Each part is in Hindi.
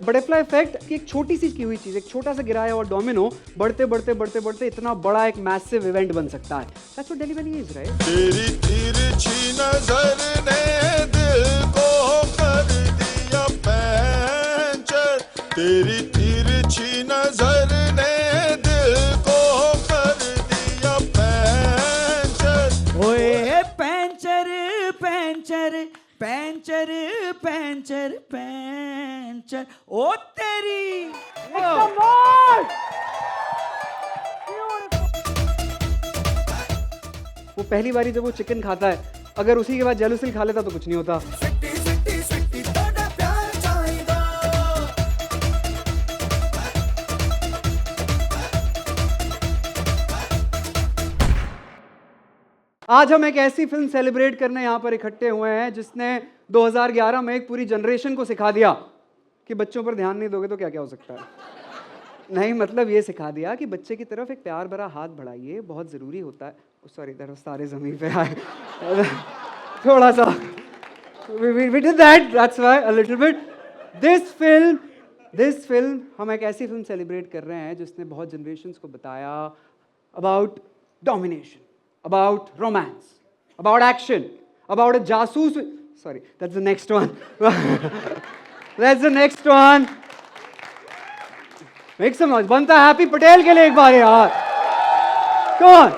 बटरफ्लाई इफेक्ट की एक छोटी सी की हुई चीज, एक छोटा सा गिराया हुआ डोमिनो बढ़ते बढ़ते बढ़ते बढ़ते इतना बड़ा एक मैसिव इवेंट बन सकता है। That's what Delhi valley is, right? तेरी तिरछी नजर ने दिल को कर दिया पैंचर, तेरी तिरछी नजर ने दिल को कर दिया पैंचर। ओए puncture puncture puncture puncture puncture ओ तेरी। वो पहली बारी जब वो चिकन खाता है, अगर उसी के बाद जेलुसिल खा लेता तो कुछ नहीं होता। आज हम एक ऐसी फिल्म सेलिब्रेट करने यहाँ पर इकट्ठे हुए हैं जिसने 2011 में एक पूरी जनरेशन को सिखा दिया कि बच्चों पर ध्यान नहीं दोगे तो क्या क्या हो सकता है। नहीं, मतलब ये सिखा दिया कि बच्चे की तरफ एक प्यार भरा हाथ बढ़ाइए, बहुत ज़रूरी होता है। सॉरी, तरफ सारे ज़मीन पे आए थोड़ा सा। We did that, that's why a little bit. This film हम एक ऐसी फिल्म सेलिब्रेट कर रहे हैं जिसने बहुत जनरेशन्स को बताया about domination, about romance, about action, about a jasoos. Sorry, that's the next one. That's the next one. Make some noise. बनता है हैप्पी पटेल के लिए एक बार यार. Come on.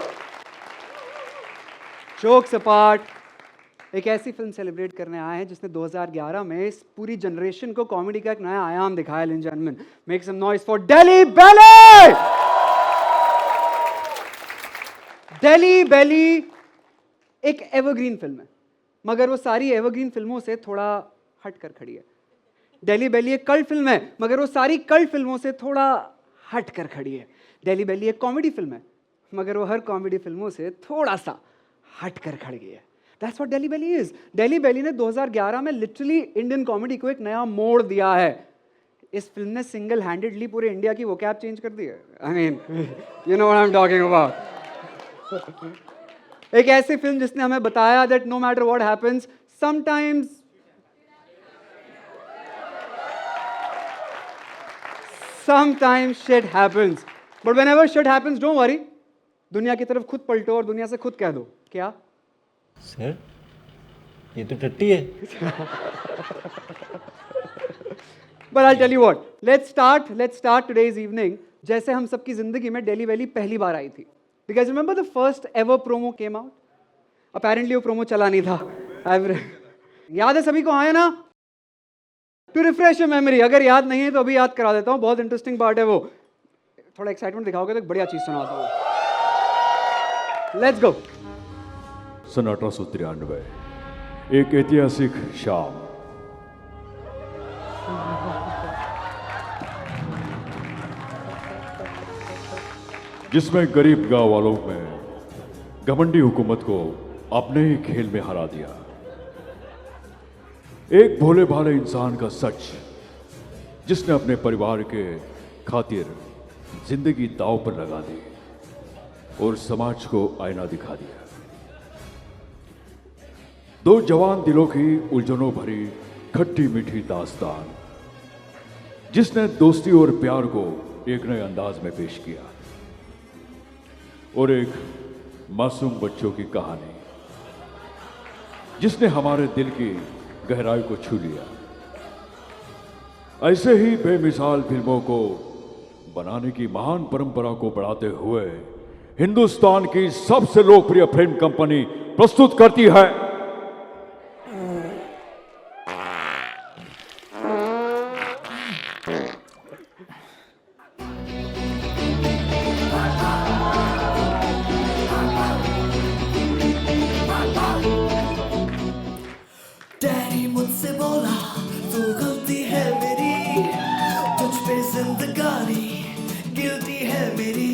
Jokes apart, एक ऐसी फिल्म सेलिब्रेट करने आए हैं जिसने 2011 में इस पूरी जनरेशन को कॉमेडी का एक नया आयाम दिखाया. Ladies and gentlemen, make some noise for Delhi Belly. Delhi बैली एक एवरग्रीन फिल्म है, मगर वो सारी एवरग्रीन फिल्मों से थोड़ा हट कर खड़ी है. दिल्ली बैली एक कल्ट फिल्म है, मगर वो सारी कल्ट फिल्मों से थोड़ा हट कर खड़ी है. दिल्ली बैली एक कॉमेडी फिल्म है, मगर वो हर कॉमेडी फिल्मों से थोड़ा सा हट कर खड़ी है. That's what Delhi Belly is. Delhi Belly ने 2011 में लिटरली इंडियन कॉमेडी को एक नया मोड़ दिया है. इस फिल्म ने सिंगल हैंडेडली पूरे इंडिया की वोकैब चेंज कर दी है. I mean, you know what I am talking about. एक ऐसी फिल्म जिसने हमें बताया that no matter what happens, sometimes shit happens, but whenever shit happens don't worry. दुनिया की तरफ खुद पलटो और दुनिया से खुद कह दो, क्या सर ये तो टट्टी है. But I'll tell you what, let's start today's evening जैसे हम सबकी जिंदगी में दिल्ली वैली पहली बार आई थी. Because remember the first ever promo came out? Apparently वो promo चला नहीं था. याद है सभी को? आया ना? To refresh your memory. अगर याद नहीं है तो अभी याद करा देता हूँ. बहुत इंटरेस्टिंग पार्ट है वो. थोड़ा एक्साइटमेंट दिखाओगे तो एक बढ़िया चीज सुनाता हूँ. Let's go. सन 1893 एक ऐतिहासिक शाम. जिसमें गरीब गांव वालों में घमंडी हुकूमत को अपने ही खेल में हरा दिया. एक भोले भाले इंसान का सच जिसने अपने परिवार के खातिर जिंदगी दांव पर लगा दी और समाज को आईना दिखा दिया. दो जवान दिलों की उलझनों भरी खट्टी मीठी दास्तान जिसने दोस्ती और प्यार को एक नए अंदाज में पेश किया. और एक मासूम बच्चों की कहानी जिसने हमारे दिल की गहराई को छू लिया. ऐसे ही बेमिसाल फिल्मों को बनाने की महान परंपरा को बढ़ाते हुए हिंदुस्तान की सबसे लोकप्रिय फिल्म कंपनी प्रस्तुत करती है मुझसे बोला तू गलती है मेरी, तुझ पे जिंदगानी गिरती है मेरी.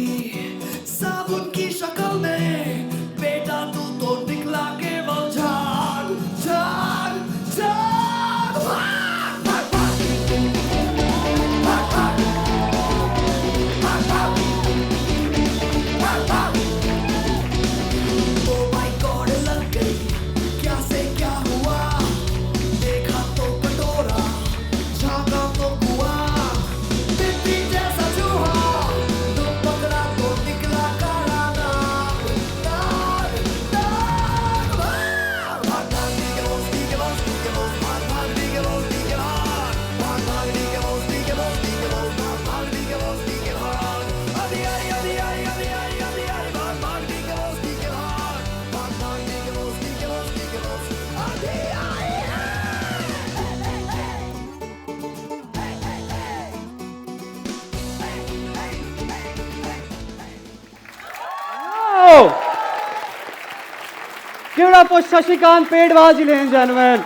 साबुन की शक्ल में बेटा तू तो निकला केवल Jha. Give it up for Shashikant Pedwal, ladies and gentlemen.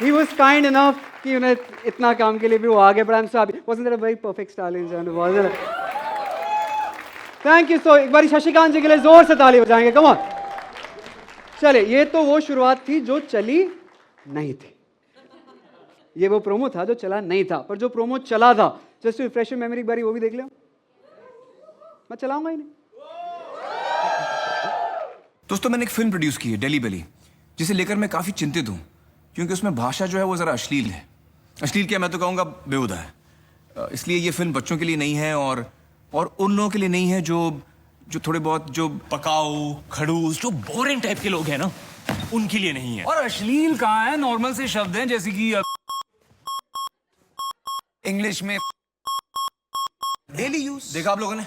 He was kind enough कि उन्हें इतना काम के लिए भी वो आ गए, but I'm so happy. Wasn't that a very perfect style, ladies and gentlemen? Wasn't it? Thank you so. एक बारी शशिकांत जी के लिए जोर से ताली बजाएंगे. Come on. चले, ये तो वो शुरुआत थी जो चली नहीं थी. ये वो प्रोमो था जो चला नहीं था, पर जो प्रोमो चला था, just to refresh your memory, एक बारी वो भी देख लो. मैं चलाऊंगा ही नहीं. दोस्तों, मैंने एक फिल्म प्रोड्यूस की है, डेली बेली, जिसे लेकर मैं काफी चिंतित हूं, क्योंकि उसमें भाषा जो है वो जरा अश्लील है. अश्लील क्या, मैं तो कहूंगा बेहुदा है. इसलिए ये फिल्म बच्चों के लिए नहीं है और उन लोगों के लिए नहीं है जो थोड़े बहुत जो पकाऊ, खड़ूस, जो बोरिंग टाइप के लोग हैं ना, उनके लिए नहीं है. और अश्लील कहाँ है? नॉर्मल से शब्द हैं, जैसे कि इंग्लिश में डेली यूज. देखा आप लोगों ने,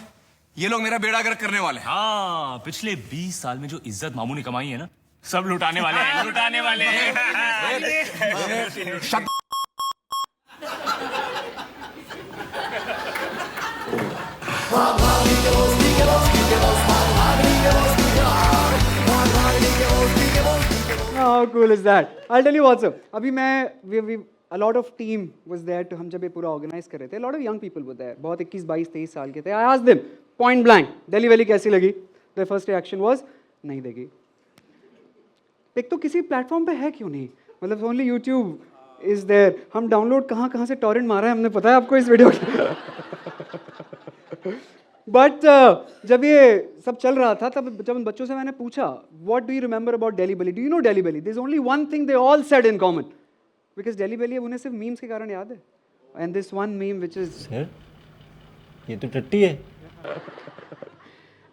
ये लोग मेरा बेड़ा गर्क करने वाले हैं. हाँ, पिछले 20 साल में जो इज्जत मामू ने कमाई है ना, सब लुटाने वाले हैं. लुटाने वाले हैं. How cool is that? I'll tell you what, sir. अभी मैं a lot of team was there to हम जब ये पूरा organize कर रहे थे. A lot of young people were there. बहुत 21, 22, 23 साल के थे. I asked them point blank, Delhi Valley कैसी लगी? Their first reaction was नहीं देगी. एक तो किसी प्लेटफॉर्म पे है क्यों नहीं? मतलब only YouTube is there. हम डाउनलोड कहाँ से टॉरेंट मारा है हमने, पता है आपको इस वीडियो का? बट जब ये सब चल रहा था, तब जब उन बच्चों से मैंने पूछा what do you remember about Delhi Belly, do you know Delhi Belly, there is only one thing they all said in common, because Delhi Belly अब उन्हें सिर्फ मीम्स के कारण याद है. And this one meme which is sir, ये तो टट्टी है.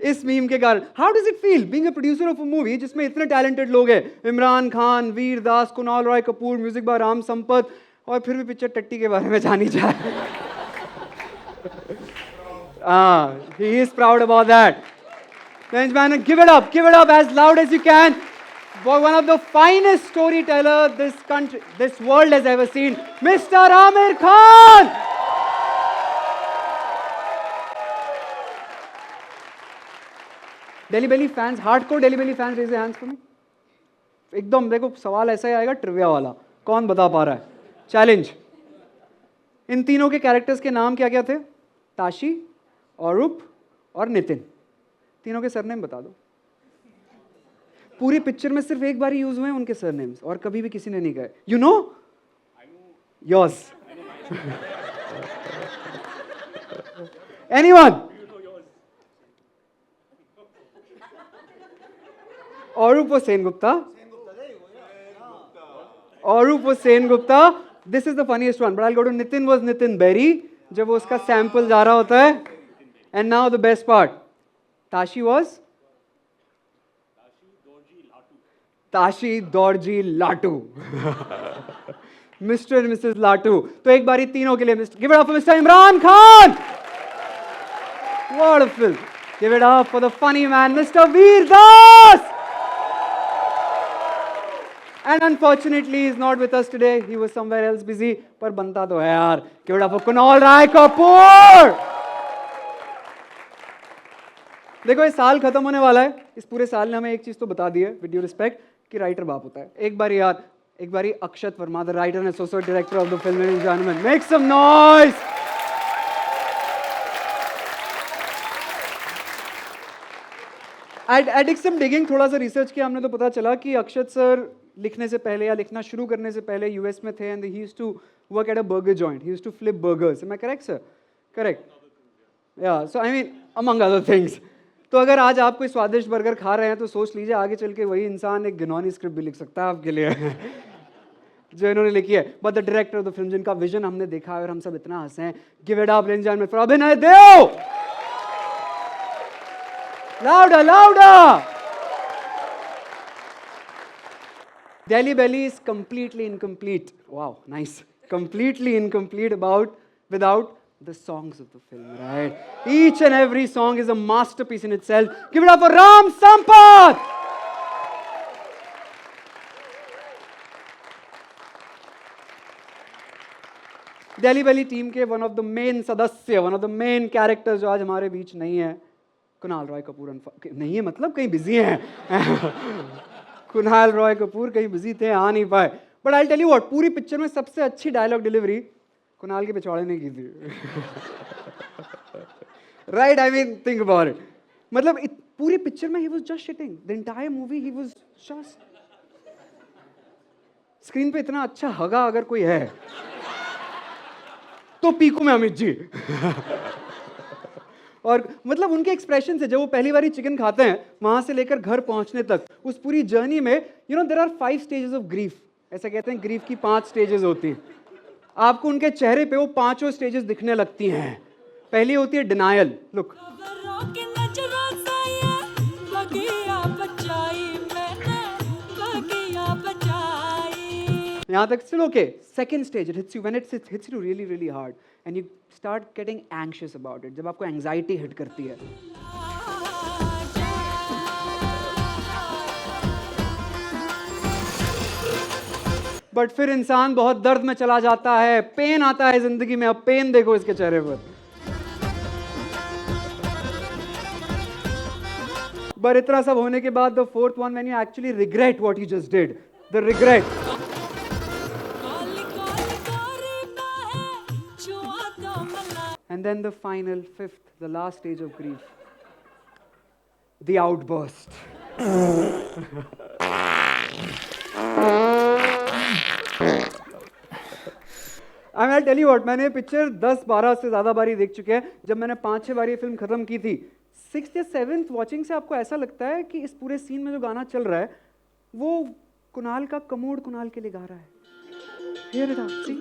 इस मीम के कारण. How does it feel being a producer of a movie जिसमें इतने टैलेंटेड लोग हैं, इमरान खान, वीर दास, कुणाल रॉय कपूर, म्यूजिक बाय राम संपत, और फिर भी पिक्चर टट्टी के बारे में जानी जाए? He is proud about that. Ladies and gentlemen, give it up as loud as you can for one of the finest storytellers this world has ever seen, Mr. Aamir Khan. Delhi Belly fans, hardcore Delhi Belly fans, raise your hands for me. एकदम देखो, सवाल ऐसा ही आएगा ट्रिविया वाला, कौन बता पा रहा है? चैलेंज. इन तीनों के कैरेक्टर्स के नाम क्या क्या थे? ताशी, औरूप और नितिन. तीनों के सरनेम बता दो. पूरी पिक्चर में सिर्फ एक बार ही यूज हुए हैं उनके सरनेम्स, और कभी भी किसी ने नहीं कहे. You know yours. Anyone? Arup Sengupta. Arup Sengupta. This is the funniest one, but I will go to Nitin. Was Nitin Berry, जब वो उसका सैंपल जा रहा होता है. And now the best part. Tashi was? Tashi Dorji Latu. Mr. and Mrs. Latu. तो एक बारी तीनों के लिए give it up for Mr. Imran Khan. What a film. Give it up for the funny man, Mr. Veer Das. And unfortunately, he is not with us today. He was somewhere else busy. पर बनता तो है यार. Give it up for Kunal Rai Kapoor. देखो, ये साल खत्म होने वाला है. इस पूरे साल ने हमें एक चीज तो बता दी है, विद ड्यू रिस्पेक्ट, कि राइटर बाप होता है. एक बार यार, एक बारी Akshat Verma, the writer and associate director of the film, ladies and gentleman, make some noise. I did some digging, थोड़ा सा रिसर्च किया हमने, तो पता चला कि अक्षत सर लिखने से पहले या लिखना शुरू करने से पहले यूएस में थे, and he used to work at a burger joint. He used to flip burgers. Am I correct sir? Correct. Yeah, so I mean among other things. तो अगर आज आप कोई स्वादिष्ट बर्गर खा रहे हैं, तो सोच लीजिए आगे चल के वही इंसान एक घिनौनी स्क्रिप्ट भी लिख सकता है आपके लिए जो इन्होंने लिखी है. But the director of the film, जिनका विजन हमने देखा है और हम सब इतना हंसे हैं, give it up ladies and gentleman for Abhinay Deo. Louder, louder. Delhi Belly is completely incomplete. Wow, nice. Completely incomplete without the songs of the film, right? Each and every song is a masterpiece in itself. Give it up for Ram Sampath. Delhi Belly team के one of the main सदस्य, one of the main characters जो आज हमारे बीच नहीं है, कुणाल रॉय कपूर नहीं है, मतलब कहीं बिजी हैं कुणाल रॉय कपूर कहीं बिजी थे, आ नहीं पाए। But I tell you what, पूरी पिक्चर में सबसे अच्छी डायलॉग डिलीवरी कुणाल के पिछवाड़े ने की थी right, I mean think about it. मतलब पूरी पिक्चर में ही was just shitting, the entire movie ही वाज जस्ट। स्क्रीन पे इतना अच्छा हगा अगर कोई है तो पीकू में अमित जी और मतलब उनके एक्सप्रेशन से जब वो पहली बारी चिकन खाते हैं वहां से लेकर घर पहुंचने तक, उस पूरी जर्नी में you know there are 5 stages of grief. ऐसा कहते हैं ग्रीफ की 5 स्टेजेस होती हैं। आपको उनके चेहरे पे वो 5 स्टेजेस दिखने लगती हैं। पहली होती है डिनायल, लुक, यहाँ तक still okay. Second stage, it hits you when it hits you really really hard and you start getting anxious about it. जब आपको anxiety hit करती है। बट फिर इंसान बहुत दर्द में चला जाता है, पेन आता है जिंदगी में। अब पेन देखो इसके चेहरे पर। बट इतना सब होने के बाद the fourth one, when you actually regret what you just did, the regret. And then the final, fifth, the last stage of grief, the outburst. I'll tell you what, मैंने पिक्चर 10-12 से ज़्यादा बारी देख चुके हैं। जब मैंने 5-6 बारी फिल्म ख़त्म की थी, 6th या 7th वॉचिंग से आपको ऐसा लगता है कि इस पूरे सीन में जो गाना चल रहा है वो कुणाल का कमोड कुणाल के लिए गा रहा है। Hear it out, see?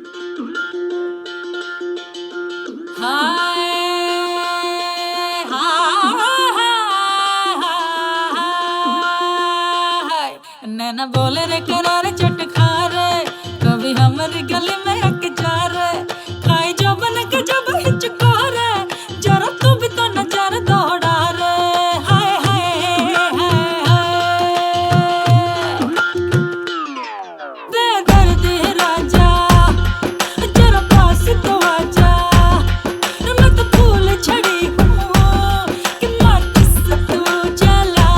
नैना बोले रे करारे चटखा रे, कभी हमारी गली में अक जा रे, खाई जो बन के जब हिचको रे, जरा तू भी तो नजर दौड़ा रे। हाय हाय बेदर्दी राजा, जरा पास तो आजा, मैं तो फूल छड़ी हूँ कि माचिस तू जला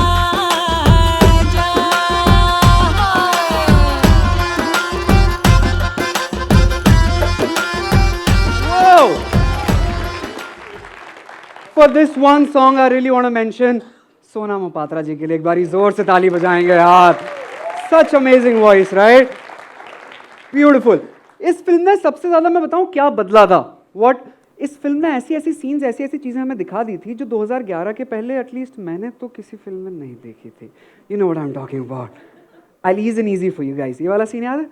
जा। Whoa! For this one song, I really want to mention सोना मोपात्रा जी के लिए एक बारी जोर से ताली बजाएंगे यार। Such amazing voice, right? Beautiful. इस फिल्म में सबसे ज्यादा मैं बताऊं क्या बदला था? What? इस फिल्म में ऐसी ऐसी सीन्स, ऐसी ऐसी चीजें हमें दिखा दी थी जो 2011 के पहले एटलीस्ट मैंने तो किसी फिल्म में नहीं देखी थी। You know what I'm talking about. I'll ease and easy for you guys. ये वाला सीन याद है?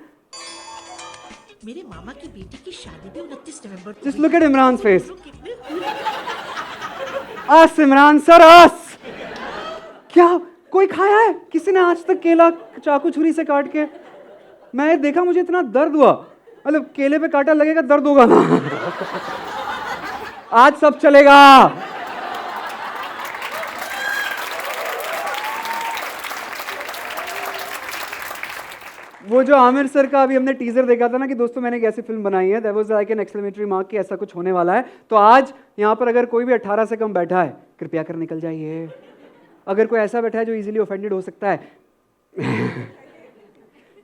मेरे मामा की बेटी की शादी भी 29 नवंबर को Just look at Imran's face. आस इमरान सर, आस। क्या कोई खाया है किसी ने आज तक केला चाकू छुरी से काट के? मैं देखा, मुझे इतना दर्द हुआ। मतलब केले पे कांटा लगेगा, दर्द होगा ना। आज सब चलेगा। वो जो आमिर सर का अभी हमने टीजर देखा था ना कि दोस्तों मैंने एक ऐसी फिल्म बनाई है, that was like an exclamatory mark कि ऐसा कुछ होने वाला है। तो आज यहाँ पर अगर कोई भी 18 से कम बैठा है, कृपया कर निकल जाइए। अगर कोई ऐसा बैठा है जो इजीली ऑफेंडेड हो सकता है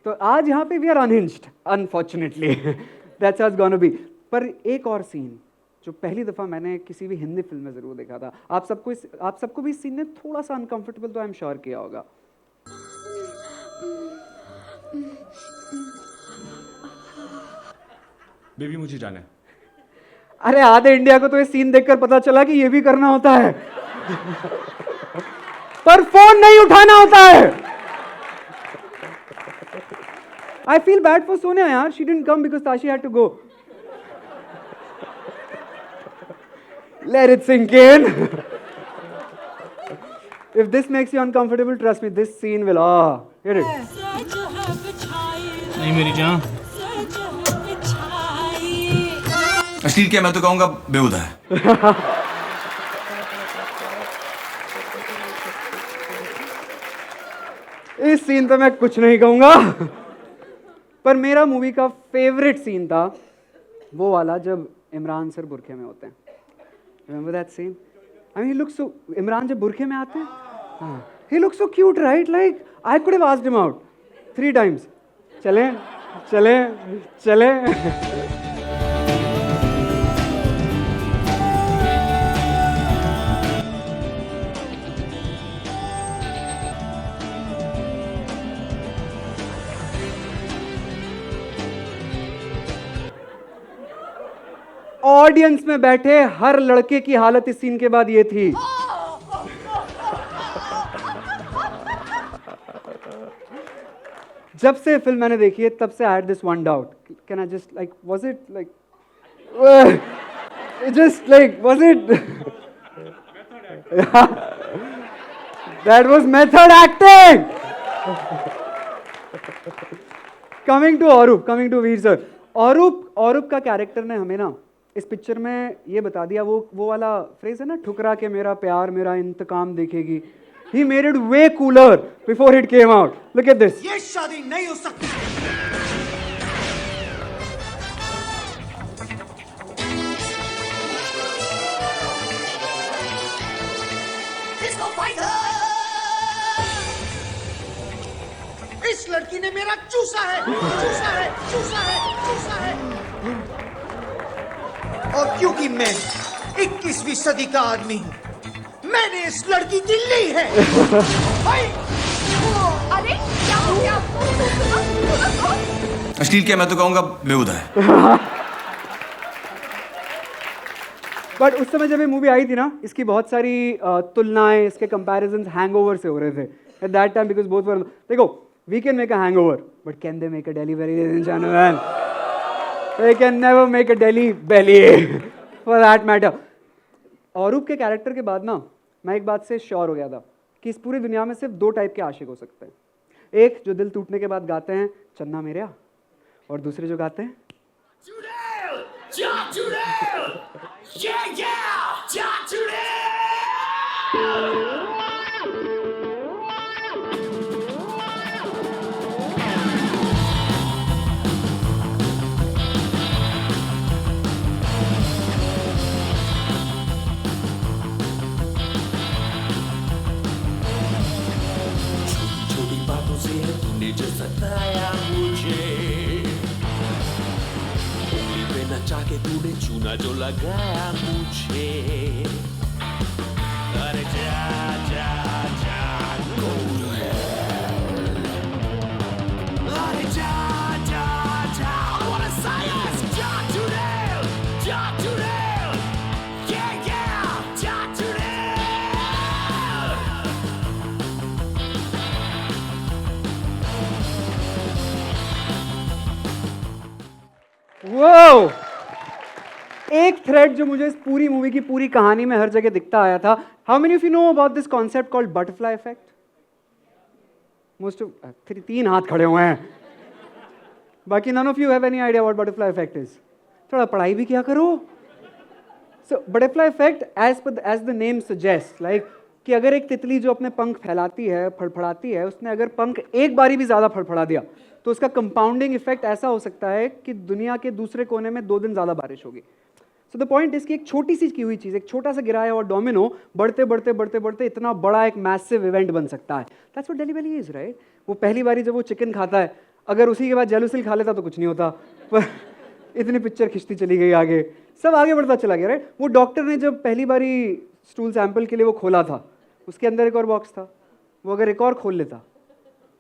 तो आज यहाँ पे we are unhinged, unfortunately that's how it's gonna be. पर एक और सीन जो पहली दफ़ा मैंने किसी भी हिंदी फिल्म में ज़रूर देखा था, आप सबको भी इस सीन ने थोड़ा सा अनकंफर्टेबल तो आई एम श्योर किया होगा। बेबी मुझे जाना है। अरे आधे इंडिया को तो ये सीन देखकर पता चला कि ये भी करना होता है पर फोन नहीं उठाना होता है। I feel bad for Sonia यार, she didn't come because Tashi had to go. Let it sink in. If this makes you uncomfortable, trust me, this scene will. Hear it. नहीं मेरी जान। अश्लील क्या, मैं तो कहूंगा बेहुदा है। इस सीन पे मैं कुछ नहीं कहूंगा पर मेरा मूवी का फेवरेट सीन था वो वाला जब इमरान सर बुरखे में होते हैं। Remember that scene? I mean, he looks so. Imran जब बुरखे में आते हैं, हाँ, he looks so cute, right? Like I could have asked him out 3 times. चले, चले, चले. ऑडियंस में बैठे हर लड़के की हालत इस सीन के बाद ये थी. जब से फिल्म मैंने देखी है तब से I had this one doubt. Can I just like was it like just like was it that was method acting. Coming to Vir sir. Arup का कैरेक्टर ने हमें ना इस पिक्चर में ये बता दिया, वो वाला फ्रेज है ना, ठुकरा के मेरा प्यार मेरा इंतकाम देखेगी. He made it way cooler before it came out. Look at this. ये शादी नहीं हो सकती. इसको फाइटर. इस लड़की ने मेरा चूसा है. और क्योंकि मैं 21वीं सदी का आदमी हूं, मैंने इस लड़की की ली है. अरे क्या हो गया? अश्लील क्या, मैं तो कहूंगा बेहुदा है. बट उस समय जब ये मूवी आई थी ना, इसकी बहुत सारी तुलनाएं, इसके कंपैरिजंस हैंगओवर से हो रहे थे at that time, because both were. देखो, we can make a Hangover, but can they make a Delhi Bailey? Ladies and gentleman, they can never make a Delhi Belly for that matter. Arup के कैरेक्टर के बाद ना मैं एक बात से श्योर हो गया था कि इस पूरी दुनिया में सिर्फ 2 टाइप के आशिक हो सकते हैं. एक जो दिल टूटने के बाद गाते हैं चन्ना मेरेया, और दूसरे जो गाते हैं जो सताया मुझे, उंगली पे नचा के तूने चूना जो लगाया मुझे. अरे जा जा जा go to hell. अरे जा जा जा I wanna say yes. जा to hell, yeah जा to hell. वो एक थ्रेड जो मुझे इस पूरी मूवी की पूरी कहानी में हर जगह दिखता आया था. How many of you know about this concept called butterfly effect? Most of 3 हाथ खड़े हुए हैं, बाकी none of you have any idea what butterfly effect is. थोड़ा पढ़ाई भी क्या करो. So butterfly effect as the name suggest, like कि अगर एक तितली जो अपने पंख फैलाती है, फड़फड़ाती है, उसने अगर पंख एक बारी भी ज़्यादा फड़फड़ा दिया तो उसका कंपाउंडिंग इफेक्ट ऐसा हो सकता है कि दुनिया के दूसरे कोने में 2 दिन ज़्यादा बारिश होगी. सो द पॉइंट इज कि एक छोटी सी की हुई चीज़, एक छोटा सा गिराया हुआ डोमिनो बढ़ते बढ़ते बढ़ते बढ़ते इतना बड़ा एक मैसिव इवेंट बन सकता है. That's what daily Belly is, right? वो पहली बारी जब वो चिकन खाता है, अगर उसी के बाद जेलूसिल खा लेता तो कुछ नहीं होता, पर इतनी पिक्चर खिंचती चली गई, आगे सब आगे बढ़ता चला गया, राइट? वो डॉक्टर ने जब पहली बारी स्टूल सैंपल के लिए वो खोला था, उसके अंदर एक और बॉक्स था. वो अगर एक और खोल लेता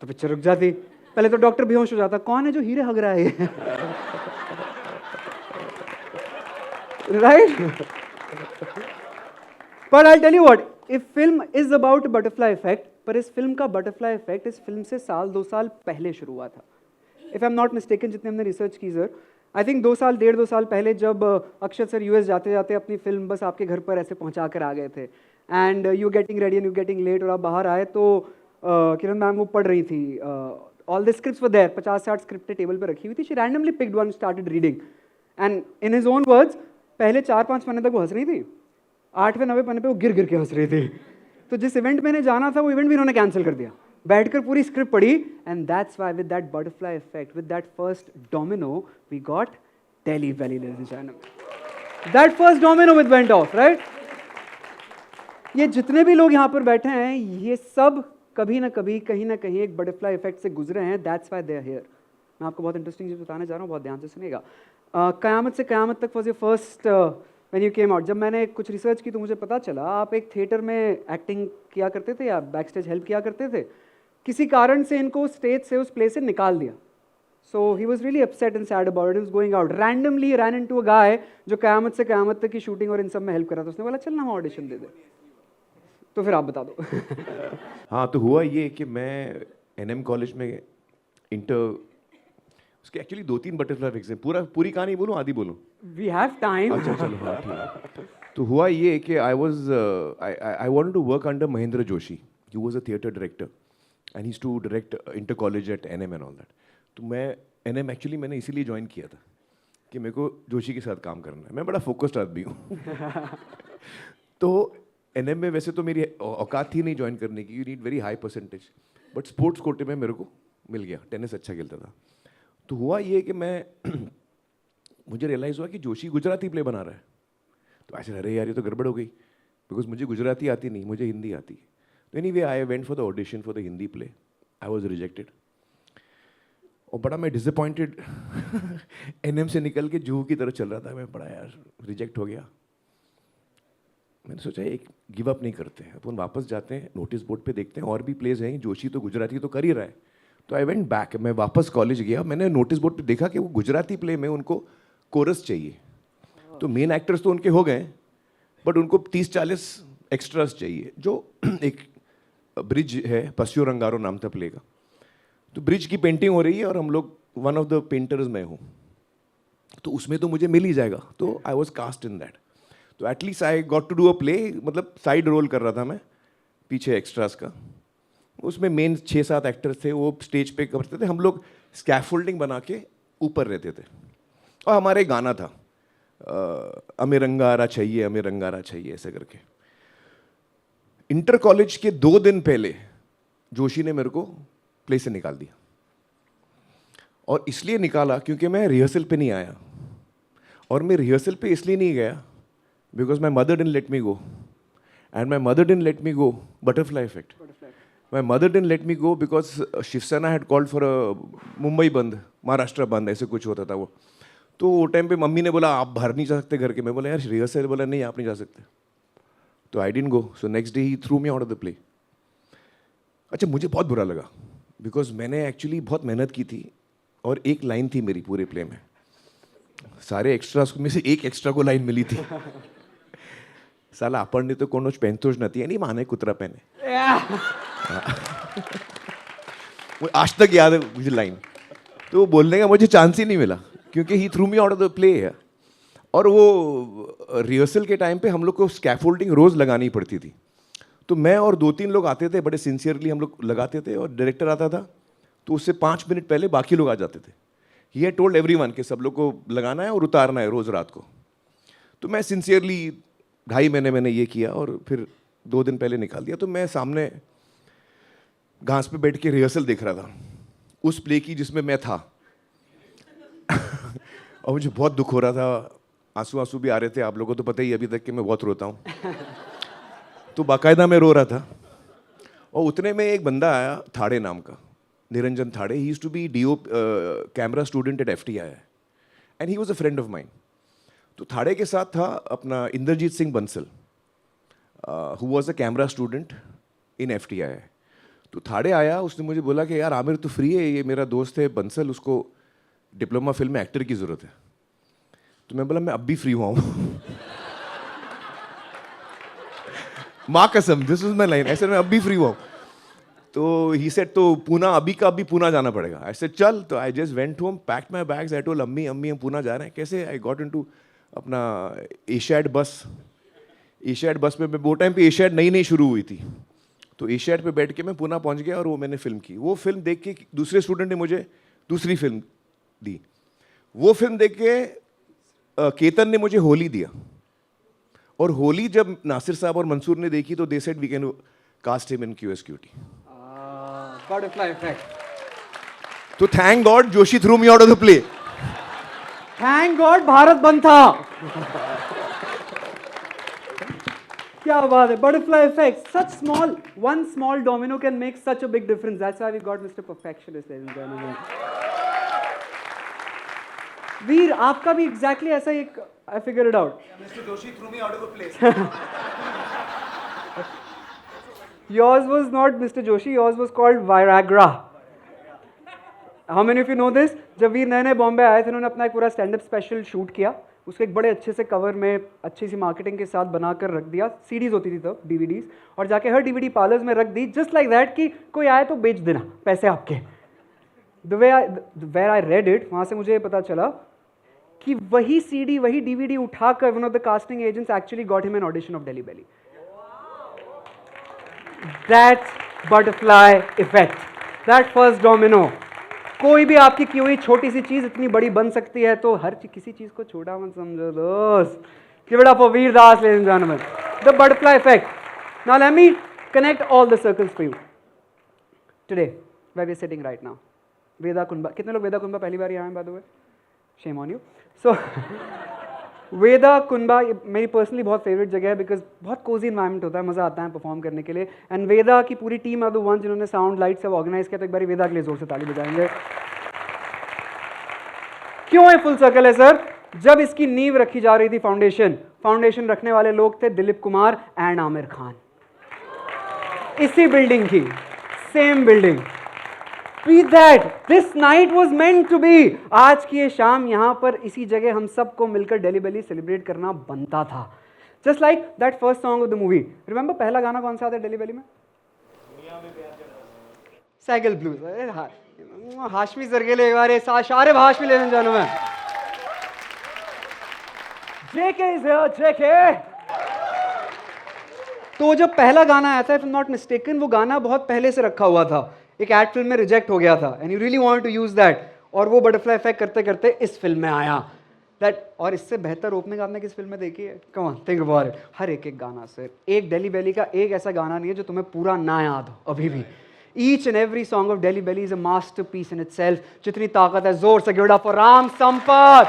तो पिक्चर रुक जाती. पहले तो डॉक्टर बेहोश हो जाता, कौन है जो हीरे हग रहा है ये? Right? But I tell you what, if film is about butterfly effect, पर इस फिल्म का बटरफ्लाई इफेक्ट इस फिल्म से 1-2 साल पहले शुरू हुआ था. If I am not mistaken, जितने हमने रिसर्च की सर, आई थिंक 2-1.5 साल पहले जब अक्षय सर यूएस जाते जाते अपनी फिल्म बस आपके घर पर ऐसे पहुंचा कर आ गए थे, and you getting ready and you getting late, और आप बाहर आए तो किरण मैम वो पढ़ रही थी, all the scripts were there, 50-60 स्क्रिप्टें टेबल पर रखी हुई थी. She randomly picked one, started reading, and in his own words पहले 4-5 पन्ने तक वो हंस रही थी, 8वें-9वें पन्ने पे वो गिर गिर के हंस रही थी. तो जिस इवेंट में जाना था वो इवेंट भी इन्होंने कैंसिल कर दिया, बैठकर पूरी स्क्रिप्ट पढ़ी, and that's why with that butterfly effect, with that first domino, we got Delhi Bailey, ladies and gentleman. That first domino with went off, right? ये जितने भी लोग यहाँ पर बैठे हैं ये सब कभी ना कभी कहीं ना कहीं एक बटरफ्लाई इफेक्ट से गुजरे हैं, that's why they are here. मैं आपको बहुत इंटरेस्टिंग चीज़ बताने जा रहा हूँ, बहुत ध्यान से सुनिएगा। क़यामत से क़यामत तक was your first when you came out. जब मैंने कुछ रिसर्च की तो मुझे पता चला आप एक थिएटर में एक्टिंग किया करते थे या बैक स्टेज हेल्प किया करते थे। किसी कारण से इनको स्टेज से उस प्ले से निकाल दिया। So he was really upset and sad about it, was going out, randomly ran into a guy जो क़यामत से क़यामत तक की शूटिंग और इन सब में हेल्प कर रहा था। उसने बोला चल ना हम ऑडिशन दे दे। तो फिर आप बता दो। हाँ, तो हुआ ये कि मैं एनएम कॉलेज में इंटर, उसके एक्चुअली 2-3 बटरफ्लाई इफेक्ट्स हैं। पूरी कहानी बोलूँ, आधी बोलूँ? We have time. अच्छा चलो, हाँ ठीक है। तो हुआ ये कि I wanted to work under Mahendra Joshi. He was a theatre director and he used to direct inter college at NM and all that. तो मैं एनएम एक्चुअली मैंने इसीलिए ज्वाइन किया था कि मेरे को जोशी के साथ काम करना है। मैं बड़ा फोकस्ड आदमी हूँ। तो एनएम में वैसे तो मेरी औकात थी नहीं ज्वाइन करने की, you need very high percentage, but sports कोटे में मेरे को मिल गया, टेनिस अच्छा खेलता था। तो हुआ ये कि मैं मुझे रियलाइज़ हुआ कि जोशी गुजराती प्ले बना रहा है। तो ऐसे अरे यार ये तो गड़बड़ हो गई, बिकॉज मुझे गुजराती आती नहीं, मुझे हिंदी आती है। तो anyway I went for the audition for the Hindi play, I was rejected. और बड़ा मैं डिसअपॉइंटेड एनएम से निकल के जूहू की तरफ चल रहा था, मैं बड़ा यार रिजेक्ट हो गया। मैंने सोचा एक गिव अप नहीं करते, अपन वापस जाते हैं, नोटिस बोर्ड पे देखते हैं और भी प्लेज हैं, जोशी तो गुजराती तो कर ही रहा है। तो आई वेंट बैक, मैं वापस कॉलेज गया, मैंने नोटिस बोर्ड पे देखा कि वो गुजराती प्ले में उनको कोरस चाहिए। तो मेन एक्टर्स तो उनके हो गए, बट उनको 30-40 एक्स्ट्रास चाहिए। जो एक ब्रिज है, पस्यो रंगारो नाम था प्ले का, तो ब्रिज की पेंटिंग हो रही है और हम लोग वन ऑफ द पेंटर्स मैं हूँ, तो उसमें तो मुझे मिल ही जाएगा। तो I was cast in that. तो at least I got to do a play, मतलब साइड रोल कर रहा था मैं पीछे एक्स्ट्रास का। उसमें मेन 6-7 एक्टर्स थे, वो स्टेज पे करते थे, हम लोग स्कैफोल्डिंग बना के ऊपर रहते थे। और हमारे गाना था अमे रंगारा चाहिए, अमे रंगारा चाहिए, ऐसे करके। इंटर कॉलेज के 2 दिन पहले जोशी ने मेरे को प्ले से निकाल दिया। और इसलिए निकाला क्योंकि मैं रिहर्सल पे नहीं आया। और मैं रिहर्सल पे इसलिए नहीं गया because my mother didn't let me go, and my mother didn't let me go, butterfly effect. My mother didn't let me go because Shiv Sena had called for a Mumbai बंद, महाराष्ट्र बंद, ऐसे कुछ होता था वो। तो वो टाइम पे मम्मी ने बोला आप बाहर नहीं जा सकते घर के। मैं बोला यार रिहर्सल, बोला नहीं आप नहीं जा सकते। तो I didn't go, so next day he threw me out of the play. अच्छा, मुझे बहुत बुरा लगा बिकॉज मैंने एक्चुअली बहुत मेहनत की थी और एक लाइन थी मेरी पूरे प्ले में, सारे एक्स्ट्रास में से एक एक्स्ट्रा को लाइन मिली थी। साला આપણને તો કોનો જ પહેનતો જ નથી, એની માને કૂતરા પહેને। वो आज तक याद है मुझे लाइन। तो वो बोलने का मुझे चांस ही नहीं मिला क्योंकि he threw me out of the play है। और वो रिहर्सल के टाइम पे हम लोग को स्कैफोल्डिंग रोज़ लगानी पड़ती थी। तो मैं और 2-3 लोग आते थे, बड़े सिंसियरली हम लोग लगाते थे, और डायरेक्टर आता था तो उससे 5 मिनट पहले बाकी लोग आ जाते थे। ही हैड टोल्ड एवरीवन कि सब लोग को लगाना है और उतारना है रोज़ रात को। तो मैं सिंसियरली 2.5 महीने मैंने ये किया और फिर 2 दिन पहले निकाल दिया। तो मैं सामने घास पे बैठ के रिहर्सल देख रहा था उस प्ले की जिसमें मैं था। और मुझे बहुत दुख हो रहा था, आंसू भी आ रहे थे। आप लोगों को तो पता ही अभी तक कि मैं बहुत रोता हूँ। तो बाकायदा मैं रो रहा था। और उतने में एक बंदा आया, थाड़े नाम का, Niranjan Thade. He used to be DO camera student at FTI and he was a friend of mine. तो थाड़े के साथ था अपना Indrajit Singh Bansal, who was a camera student in FTI। तो थाड़े आया, उसने मुझे बोला कि यार आमिर तू फ्री है, ये मेरा दोस्त है बंसल, उसको डिप्लोमा फिल्म में एक्टर की ज़रूरत है। तो मैं बोला मैं अब भी फ्री हुआ हूँ। माँ कसम, दिस इज माई लाइन, ऐसे मैं अब भी फ्री हुआ हूँ। तो ही सेड तो पूना अभी का अभी पूना जाना पड़ेगा। ऐसे चल। तो I just went home, packed my bags, I told अम्मी हम पूना जा रहे हैं। कैसे? आई गॉट इनटू अपना एशियाड बस में। वो टाइम पे एशियाड नई शुरू हुई थी। तो एशियाड पे बैठ के मैं पूना पहुंच गया और वो मैंने फिल्म की। वो फिल्म देख के दूसरे स्टूडेंट ने मुझे दूसरी फिल्म दी। वो फिल्म देख के केतन ने मुझे होली दिया। और होली जब नासिर साहब और मंसूर ने देखी तो they said we can cast him in QSQT। Butterfly effect. तो thank God Joshi threw me out of the play. Thank God Bharat bandh था। क्या बात है, butterfly effect, such small, one small domino can make such a big difference. That's why we got Mr. Perfectionist, ladies and gentlemen. वीर, आपका भी exactly ऐसा ही एक, I figured it out. Mr. Joshi threw me out of a place. Yours was not Mr. Joshi, yours was called Viagra. How many of you know this? जब वीर नए नए बॉम्बे आए थे, उन्होंने अपना एक पूरा स्टैंड अप स्पेशल शूट किया, उसको एक बड़े अच्छे से कवर में अच्छी सी मार्केटिंग के साथ बनाकर रख दिया, सीडीज होती थी तब, डीवीडीज, और जाके हर डीवीडी पार्लर्स में रख दी, जस्ट लाइक दैट कि कोई आए तो बेच देना, पैसे आपके. वेयर आई रेड इट, वहाँ से मुझे ये पता चला कि वही सीडी, वही डीवीडी उठाकर one of the casting agents actually got him an audition of Delhi Belly. That butterfly effect, that first domino. कोई भी आपकी की हुई छोटी सी चीज इतनी बड़ी बन सकती है, तो हर किसी चीज को छोटा मत समझो दोस्त. Give it up for Veer Das, ladies and gentlemen. The butterfly effect. Now let me connect all the circles for you. Today, where we're sitting right now. Veda Kunba. कितने लोग वेदा कुंबा पहली बार यहाँ हैं by the way? Shame on you. So, वेदा कुंबा मेरी पर्सनली बहुत फेवरेट जगह है, बिकॉज बहुत कोजी इन्वायरमेंट होता है, मज़ा आता है परफॉर्म करने के लिए. एंड वेदा की पूरी टीम आर द वन जिन्होंने साउंड लाइट सब ऑर्गेनाइज किया, तो एक बार वेदा के लिए जोर से ताली बजाएंगे. क्यों है फुल सर्कल है सर? जब इसकी नींव रखी जा रही थी, फाउंडेशन रखने वाले लोग थे दिलीप कुमार एंड आमिर खान. इसी बिल्डिंग की, same building. Be that this night was meant to be. आज की ये शाम यहाँ पर इसी जगह हम सबको मिलकर डेली बेली सेलिब्रेट करना बनता था. Just like that first song of the movie. Remember पहला गाना कौन सा था डेली बेली में? Cycle blues. अरे हाशमी सर के लिए एक बार शारिब हाशमी लेने जाना मैं. JK is here, JK. तो जब पहला गाना आया था, if I'm not mistaken, वो गाना बहुत पहले से रखा हुआ था, एक एड फिल्म में रिजेक्ट हो गया था, and you really want to use that, और वो बटरफ्लाई इफेक्ट करते करते इस फिल्म में आया. दैट, और इससे बेहतर ओपनिंग आपने किस फिल्म में देखी है? Come on, think about it. हर एक गाना सर, एक डेली बेली का एक ऐसा गाना नहीं है जो तुम्हें पूरा ना याद हो अभी भी. Each and every song of Delhi Belly is a masterpiece in itself. जितनी ताकत है, जोर से give it up for Ram Sampath.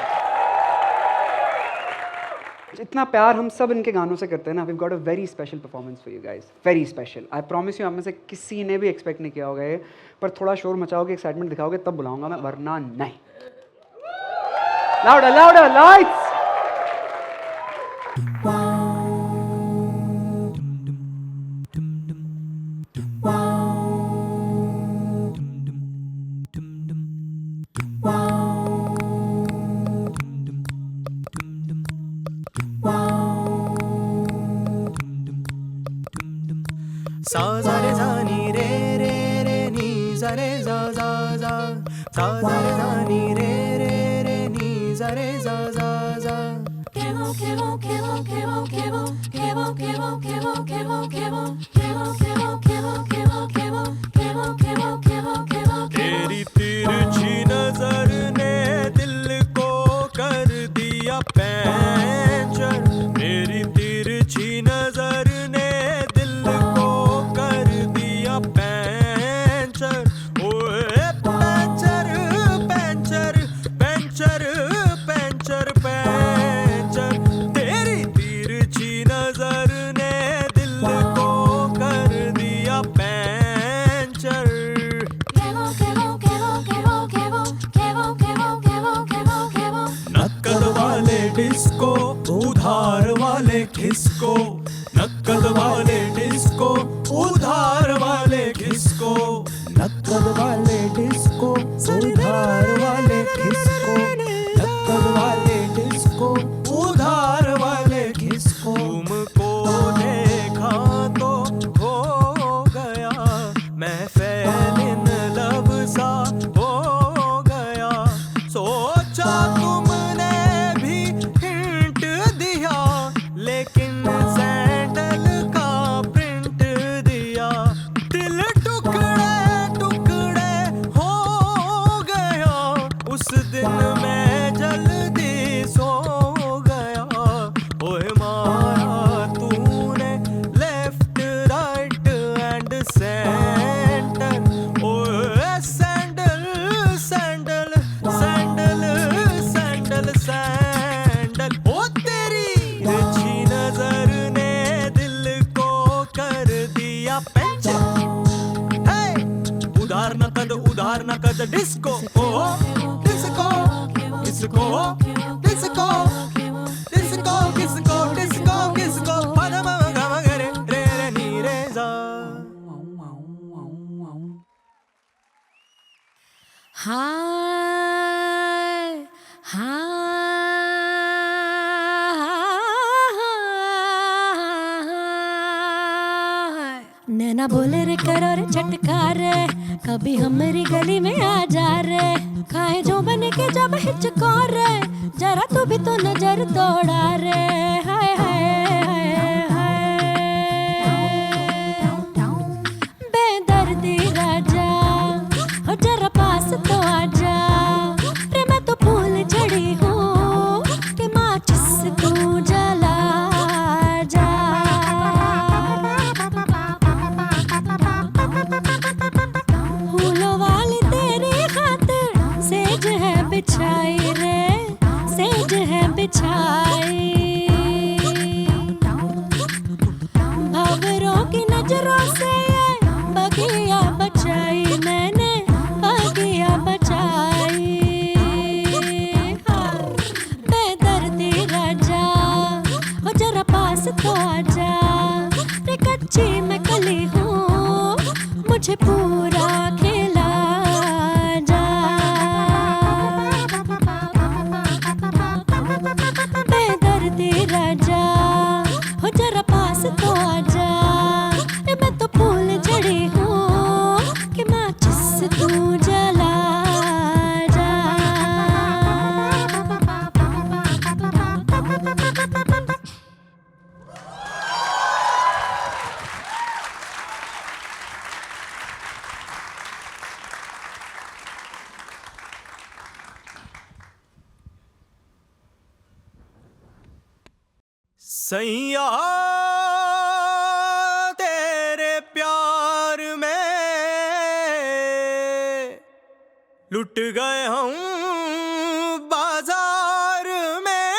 इतना प्यार हम सब इनके गानों से करते हैं ना. We got a very special performance for you guys, very special. I promise you, आप में से किसी ने भी एक्सपेक्ट नहीं किया होगा ये, पर थोड़ा शोर मचाओगे, एक्साइटमेंट दिखाओगे, तब बुलाऊंगा मैं, वरना नहीं. Louder louder lights. सा सा रे सा नी रे रे रे नी सा रे सा सा सा सा सा रे सा नी रे रे रे नी सा रे सा सा सा. तेरी तिरछी नजर ने दिल को कर दिया पैंचर. मेरी तिरछी नजर ने दिल को कर दिया पैंचर. ओए puncture puncture puncture puncture puncture. तेरी तिरछी नजर ने दिल को कर दिया पैंचर. नकद वाले डिस्को, उधार वाले किसको? नकद वाले डिस्को, उधार वाले किसको? नकद वाले डिस्को, उधार वाले किसको? नकद वाले डिस्को, उधार वाले किसको? तुमको देखा तो हो गया मैं फैल इन लब सा हो गया. सोचा तुमने भी हिंट दिया, लेकिन the disco. Oh, disco, disco, disco, disco, disco, disco, disco. Panama gama gare re re ni re za. हाय हाय नैना बोले रे करो रे झटका रे कभी हमारी गली में आ जा रे खाए जो बने के जब हिचको रे जरा तू भी तो नजर दौड़ा रे हाय हाय बेदर्दी राजा हो जरा पास तो आजा रे मैं तो फूल झड़ी हूँ कि माचिस तू जला जा फूलों वाली तेरी खातिर सेज है बिछाई रे सेज है बिछाई भंवरों की नजरों से ये बगिया बचाई मैंने बगिया बचाई बेदर्दी राजा हो जरा पास तो आजा रे कच्ची मैं कली हूँ मुझे पूरा खिला जा बेदर्दी राजा हो जरा पास तो आजा रे मैं तो फूल झड़ी हूँ कि माचिस तू जला जा सैया तेरे प्यार में लुट गए हम बाजार में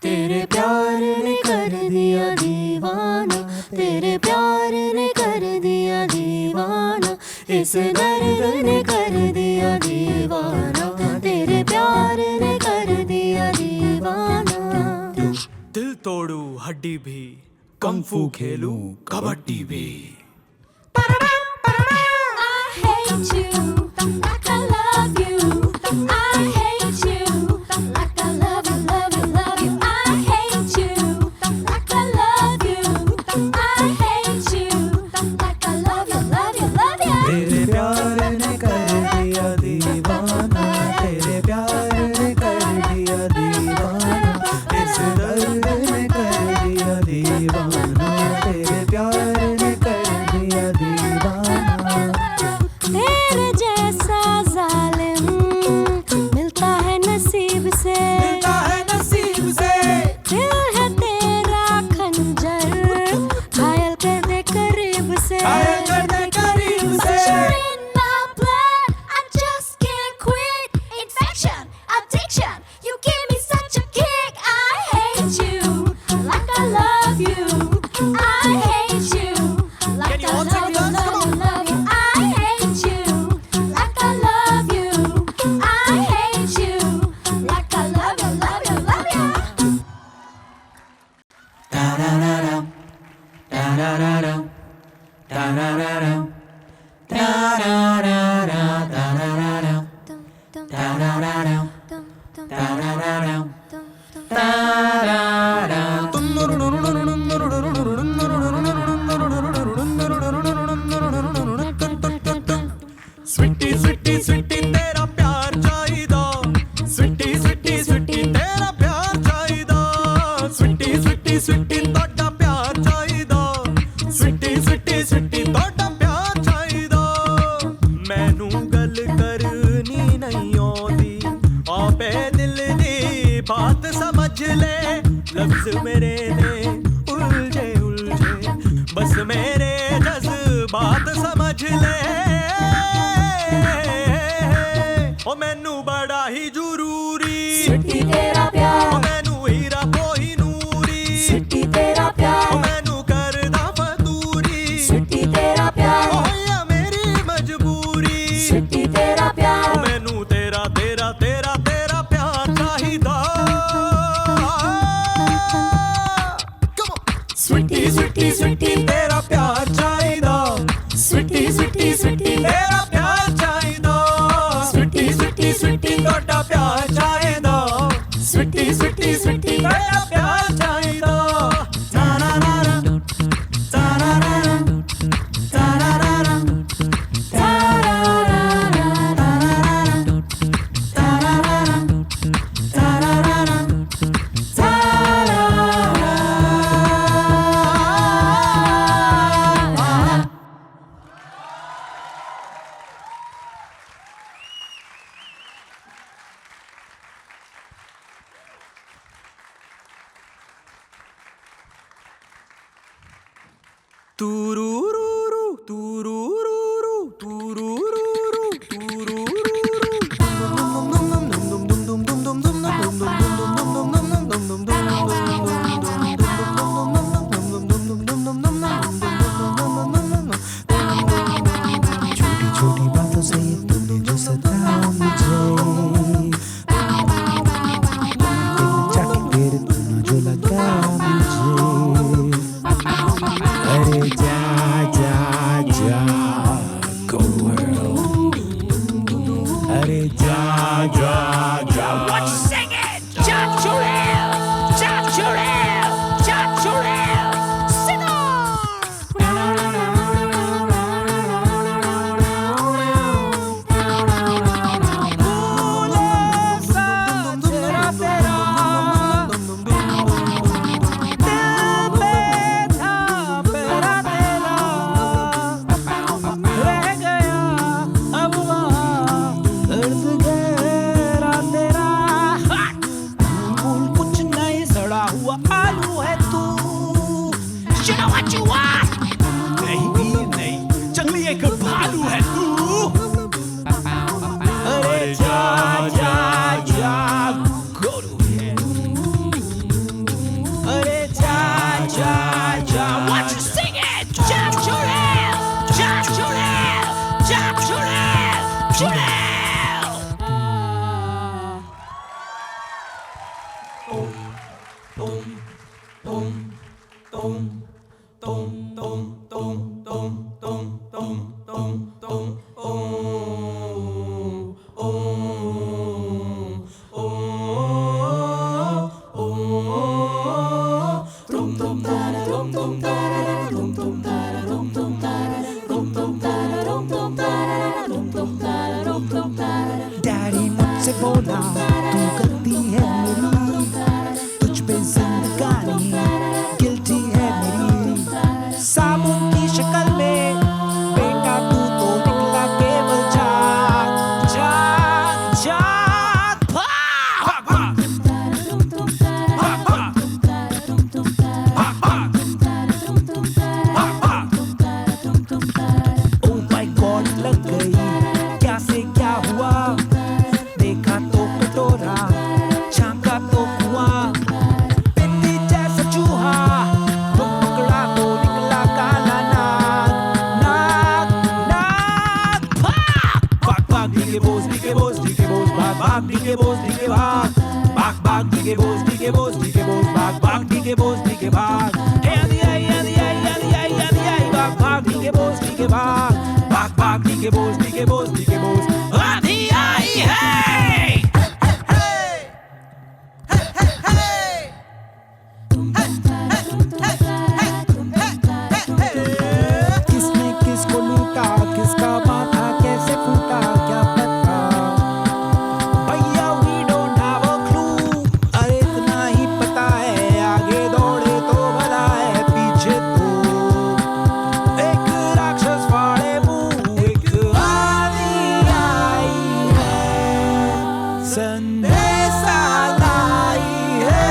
तेरे प्यार ने कर दिया दीवाना तेरे प्यार ने कर दिया दीवाना इस दर्द ने कर दिया दीवाना तेरे प्यार ने कर दिया दीवाना दिल तोड़ू हड्डी भी कंफू खेलूं कबड्डी भी I hate you like I love you I hate you like I love you love you love you I hate you like I love you I hate you like I love you love you love you तेरे प्यार ने कर दिया दीवाना तेरे प्यार ने कर दिया दीवाना इस दर्द ने कर दिया दीवाना तेरे प्यार ने कर दिया दीवाना तेरे जैसा जालिम मिलता है नसीब से दिल है तेरा खंजर घायल कर दे करीब से Pressure in my blood, I just can't quit. Infection, addiction, you give me such a kick. I hate you like I love you. I hate you like I love you, love you, love you. I hate you like I love you. I hate you like I love you, love you, love you. Da-da-da-dum, da-da-da-dum, da-da-da-dum, da-da-da-da-da-da-da-dum, da-da-da-dum, da-da-da-dum, Sweety sweetie Sweety तेरा प्यार चाहिदा स्वीटी स्वीटी स्वीटी तेरा प्यार चाहिदा स्वीटी स्वीटी स्वीटी तोड़ा प्यार चाहिदा स्वीटी स्वीटी स्वीटी तोड़ा प्यार चाहिदा मैनू गल करनी नहीं आती आपे दिल दी बात समझ ले लफ्ज मेरे ने उलझे उलझे बस मेरे जज्बात समझ ले ओ मैनू बड़ा ही जरूरी सिटी तेरा प्यार ओ मैनू हीरा कोही नूरी सिटी तेरा प्यार ओ मैनू करदा तुरुरुरु तुरुरुरु तुरुरुरु छोटी छोटी बातों से तूने जो सताया मुझे, दिल जाके तेरे तूने जो लगाया मुझे। अरे जा जा जा go world, अरे जा जा जा what you singing? जा चुड़ैल, जा चुड़ैल, जा चुड़ैल, sing डैडी मुझसे बोला तू गलती है मेरी, तुझ पे जिंदगानी गिल्टी है मेरी। साबुन की शक्ल में बेटा तू तो निकला केवल जाग जाग जाग भाग भाग भाग भाग। ओह माय गॉड लग गई, क्या से क्या हुआ, देखा तो कटोरा, झांका तो कुआं, पिट्ठी जैसा चूहा, तुम पकड़ा तो निकला काला नाग नाग नाग। भाग भाग भाग DK Bose DK Bose DK Bose, भाग भाग डीके बोस डीके भाग, भाग भाग DK Bose DK Bose DK Bose, भाग भाग डीके बोस डीके भाग। हे आदि आई आदि आई आदि आई आदि आई, भाग भाग डीके बोस डीके भाग, भाग भाग DK Bose DK Bose DK Bose, आदि आई है। किसने किसको लूटा, किसका माथा कैसे फूटा, क्या पता भैया, we don't have a clue। अरे इतना ही पता है, आगे दौड़े तो भला है, पीछे तो एक राक्षस फाड़े मुंह, एक आदि आई है, संदेशा लाई है।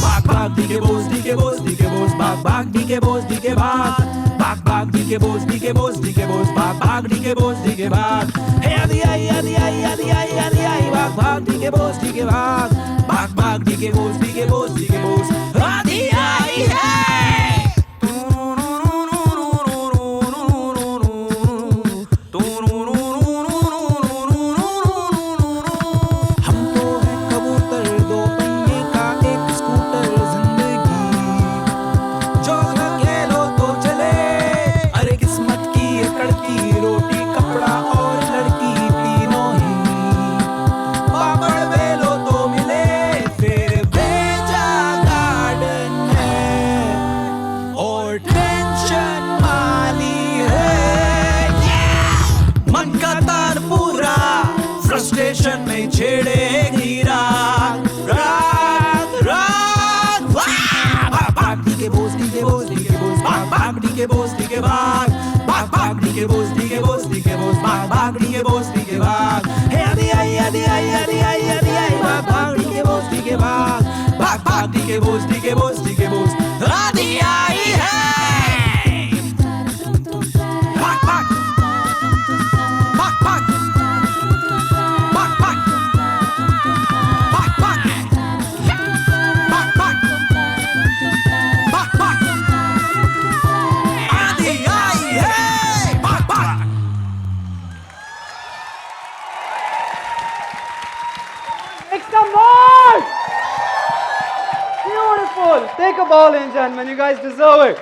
भाग भाग DK Bose DK Bose DK Bose, भाग भाग डीके बोस डीके भाग, भाग भाग DK Bose DK Bose DK Bose, भाग भाग डीके बोस डीके भाग। हे आदि आई आदि आई आदि आई आदि आई, भाग भाग डीके बोस डीके भाग, भाग भाग DK Bose DK Bose DK Bose, आदि आई है। हम तो हैं कबूतर, दो पहिए का एक स्कूटर, जिंदगी जो खेलो तो चले। अरे किस्मत की ये कड़की, रोटी कपड़ा और लड़की, तीनों ही पापड़ बेलो तो मिले, फिर भेजा गार्डन है और टेंशन माली है। मन का तार पूरा फ्रस्ट्रेशन में छेड़ेगी राग राग राग। भाग भाग DK Bose DK Bose DK Bose, भाग भाग डीके बोस डीके भाग, भाग भाग DK Bose DK Bose DK Bose, भाग भाग डीके बोस डीके भाग। हे आदि आई आदि आई आदि आई आदि आई, भाग भाग डीके बोस डीके भाग, भाग भाग DK Bose DK Bose DK Bose, आदि आई है। Take a ball, ladies and gentlemen. You guys deserve it.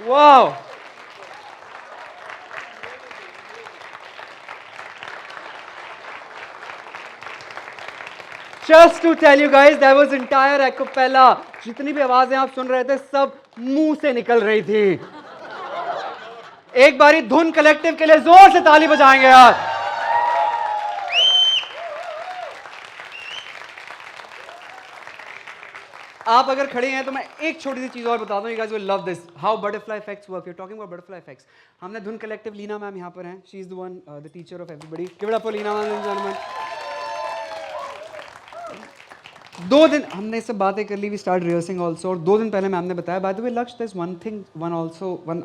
Wow. Just to tell you guys, that was entire acapella. जितनी भी आवाजें आप सुन रहे थे सब मुंह से निकल रही थी. एक बारी धुन कलेक्टिव के लिए जोर से ताली बजाएंगे यार. आप अगर खड़े हैं तो मैं एक छोटी सी चीज और बता दूं. You guys will love this. How butterfly effects work. We're talking about butterfly effects. हमने धुन कलेक्टिव लीना मैम यहाँ पर हैं. She is the one, the teacher of everybody. Give it up for Leena, ladies and gentlemen. 2 दिन हमने इससे बातें कर ली. We started rehearsing also. और 2 दिन पहले मैम ने बताया. By the way, Laksh, there's one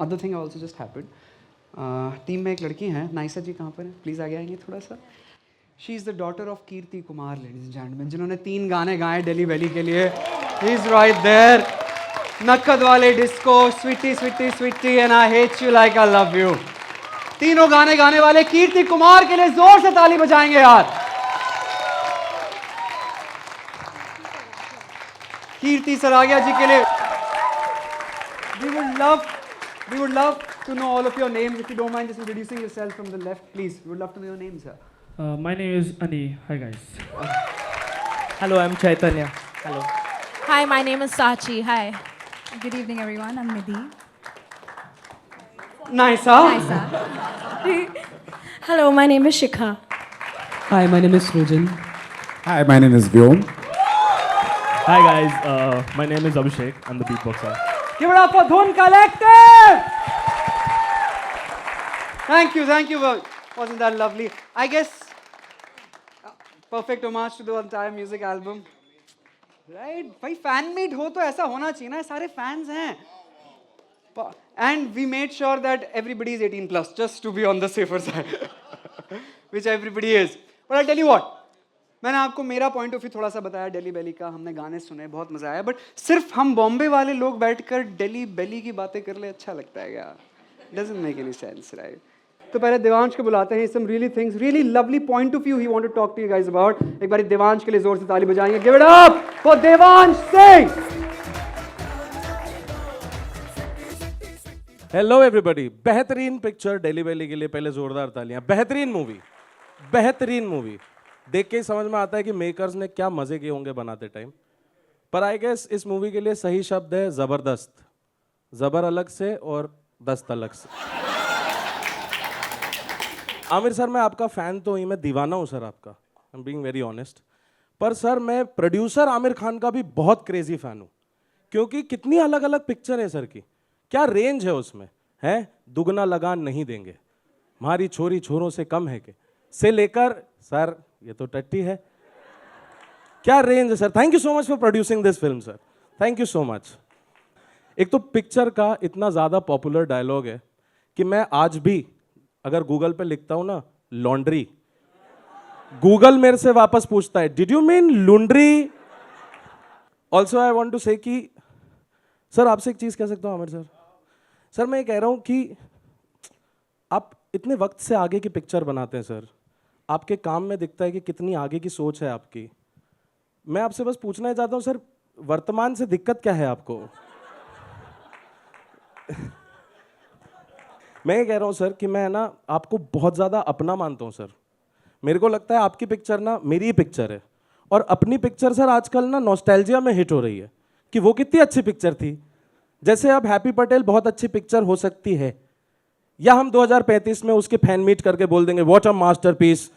other thing also just happened. Team में एक लड़की हैं. नाइसा जी कहाँ पर हैं? प्लीज आगे आएंगे थोड़ा सा. She is the daughter of Kirti Kumar, ladies and gentlemen, जिन्होंने 3 गाने गाए दिल्ली वैली के लिए. He's right there. नक्कद वाले disco, sweetie sweetie sweetie, and I hate you like I love you. तीनों गाने गाने वाले कीर्ति कुमार के लिए जोर से ताली बजाएंगे यार. कीर्ति सरागिया जी के लिए. We would love to know all of your names. If you don't mind just introducing yourself from the left, please. We would love to know your names, sir. My name is Ani. Hi guys. Hello, I'm Chaitanya. Hello. Hi, my name is Sachi. Hi. Good evening, everyone. I'm Nidhi. Nice, huh? Nice. Hello, my name is Shikha. Hi, my name is Srujan. Hi, my name is Vyom. Hi guys, my name is Abhishek. I'm the beatboxer. Give it up for Dhun Collective! Thank you. Wasn't that lovely? I guess perfect homage to the entire music album. Right? भाई fan meet हो तो ऐसा होना चाहिए ना. सारे fans हैं. And we made sure that everybody is 18 plus, just to be on the safer side. Which everybody is. But I'll tell you what. मैंने आपको मेरा पॉइंट ऑफ व्यू थोड़ा सा बताया दिल्ली बेली का. हमने गाने सुने, बहुत मजा आया. बट सिर्फ हम बॉम्बे वाले लोग बैठकर दिल्ली बेली की बातें कर ले अच्छा लगता है क्या? Doesn't make any sense, right? तो पहले देवांश को बुलाते हैं. Some really things, really lovely point of view he want to talk to you guys about. एक बार देवांश के लिए जोर से ताली बजाएंगे. Give it up for Devansh Singh. Hello everybody. बेहतरीन पिक्चर दिल्ली बेली के लिए पहले जोरदार तालियां. बेहतरीन मूवी देख के ही समझ में आता है कि मेकर्स ने क्या मजे किए होंगे बनाते टाइम. पर आई गेस इस मूवी के लिए सही शब्द है जबरदस्त. जबर अलग से और दस्त अलग से. आमिर सर, मैं आपका फैन तो ही, मैं दीवाना हूं सर आपका. I am being very honest. पर सर मैं प्रोड्यूसर आमिर खान का भी बहुत क्रेजी फैन हूं. क्योंकि कितनी अलग अलग पिक्चर है सर की. क्या रेंज है उसमें, है दुगना लगान नहीं देंगे, हमारी छोरी छोरों से कम है के से लेकर सर ये तो टट्टी है. क्या रेंज है sir. Thank you so much for producing this film sir. Thank you so much. एक तो पिक्चर का इतना ज़्यादा पॉपुलर डायलॉग है कि मैं आज भी अगर गूगल पे लिखता हूँ ना लॉन्ड्री, गूगल मेरे से वापस पूछता है did you mean laundry. Also I want to say कि सर आपसे एक चीज़ कह सकता हूँ आमिर सर. सर मैं ये कह रहा हूँ कि आप इतने वक्त से आगे की पिक्चर बनाते हैं सर. आपके काम में दिखता है कि कितनी आगे की सोच है आपकी. मैं आपसे बस पूछना चाहता हूँ सर, वर्तमान से दिक्कत क्या है आपको. मैं ये कह रहा हूँ सर कि मैं ना आपको बहुत ज़्यादा अपना मानता हूँ सर. मेरे को लगता है आपकी पिक्चर ना मेरी ही पिक्चर है. और अपनी पिक्चर सर आजकल ना नॉस्टैल्जिया में हिट हो रही है कि वो कितनी अच्छी पिक्चर थी. जैसे अब हैप्पी पटेल बहुत अच्छी पिक्चर हो सकती है, या हम 2035 में उसके फैन मीट करके बोल देंगे what a masterpiece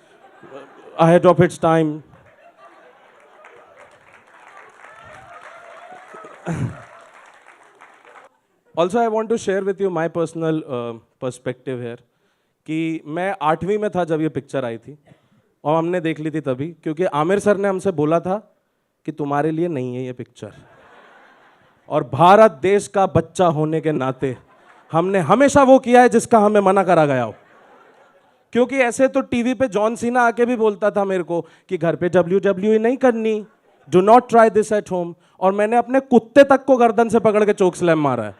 ahead of its time. Also I want to share with you my personal perspective here कि मैं 8वीं में था जब ये पिक्चर आई थी और हमने देख ली थी तभी, क्योंकि आमिर सर ने हमसे बोला था कि तुम्हारे लिए नहीं है ये पिक्चर. और भारत देश का बच्चा होने के नाते हमने हमेशा वो किया है जिसका हमें मना करा गया हो. क्योंकि ऐसे तो टीवी पे जॉन सीना आके भी बोलता था मेरे को कि घर पे WWE नहीं करनी, do not try this at home. और मैंने अपने कुत्ते तक को गर्दन से पकड़ के चोक स्लैम मारा है.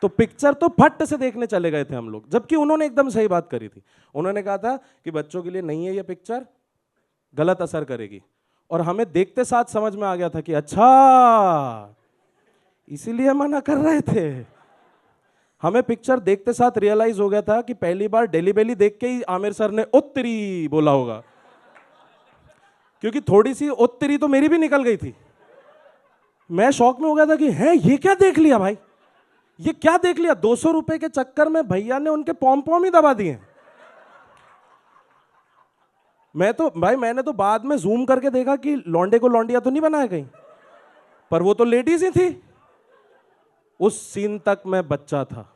तो पिक्चर तो फट से देखने चले गए थे हम लोग, जबकि उन्होंने एकदम सही बात करी थी. उन्होंने कहा था कि बच्चों के लिए नहीं है ये पिक्चर, गलत असर करेगी. और हमें देखते साथ समझ में आ गया था कि अच्छा इसीलिए मना कर रहे थे। हमें पिक्चर देखते साथ रियलाइज हो गया था कि पहली बार डेली बेली देख के ही आमिर सर ने उत्तरी बोला होगा, क्योंकि थोड़ी सी उत्तरी तो मेरी भी निकल गई थी। मैं शौक में हो गया था कि है ये क्या देख लिया भाई, ये क्या देख लिया। 200 रुपए के चक्कर में भैया ने उनके पॉम पॉम ही दबा दिए। मैंने तो बाद में जूम करके देखा कि लौंडे को लौंडिया तो नहीं बनाया कहीं, पर वो तो लेडीज ही थी। उस सीन तक मैं बच्चा था।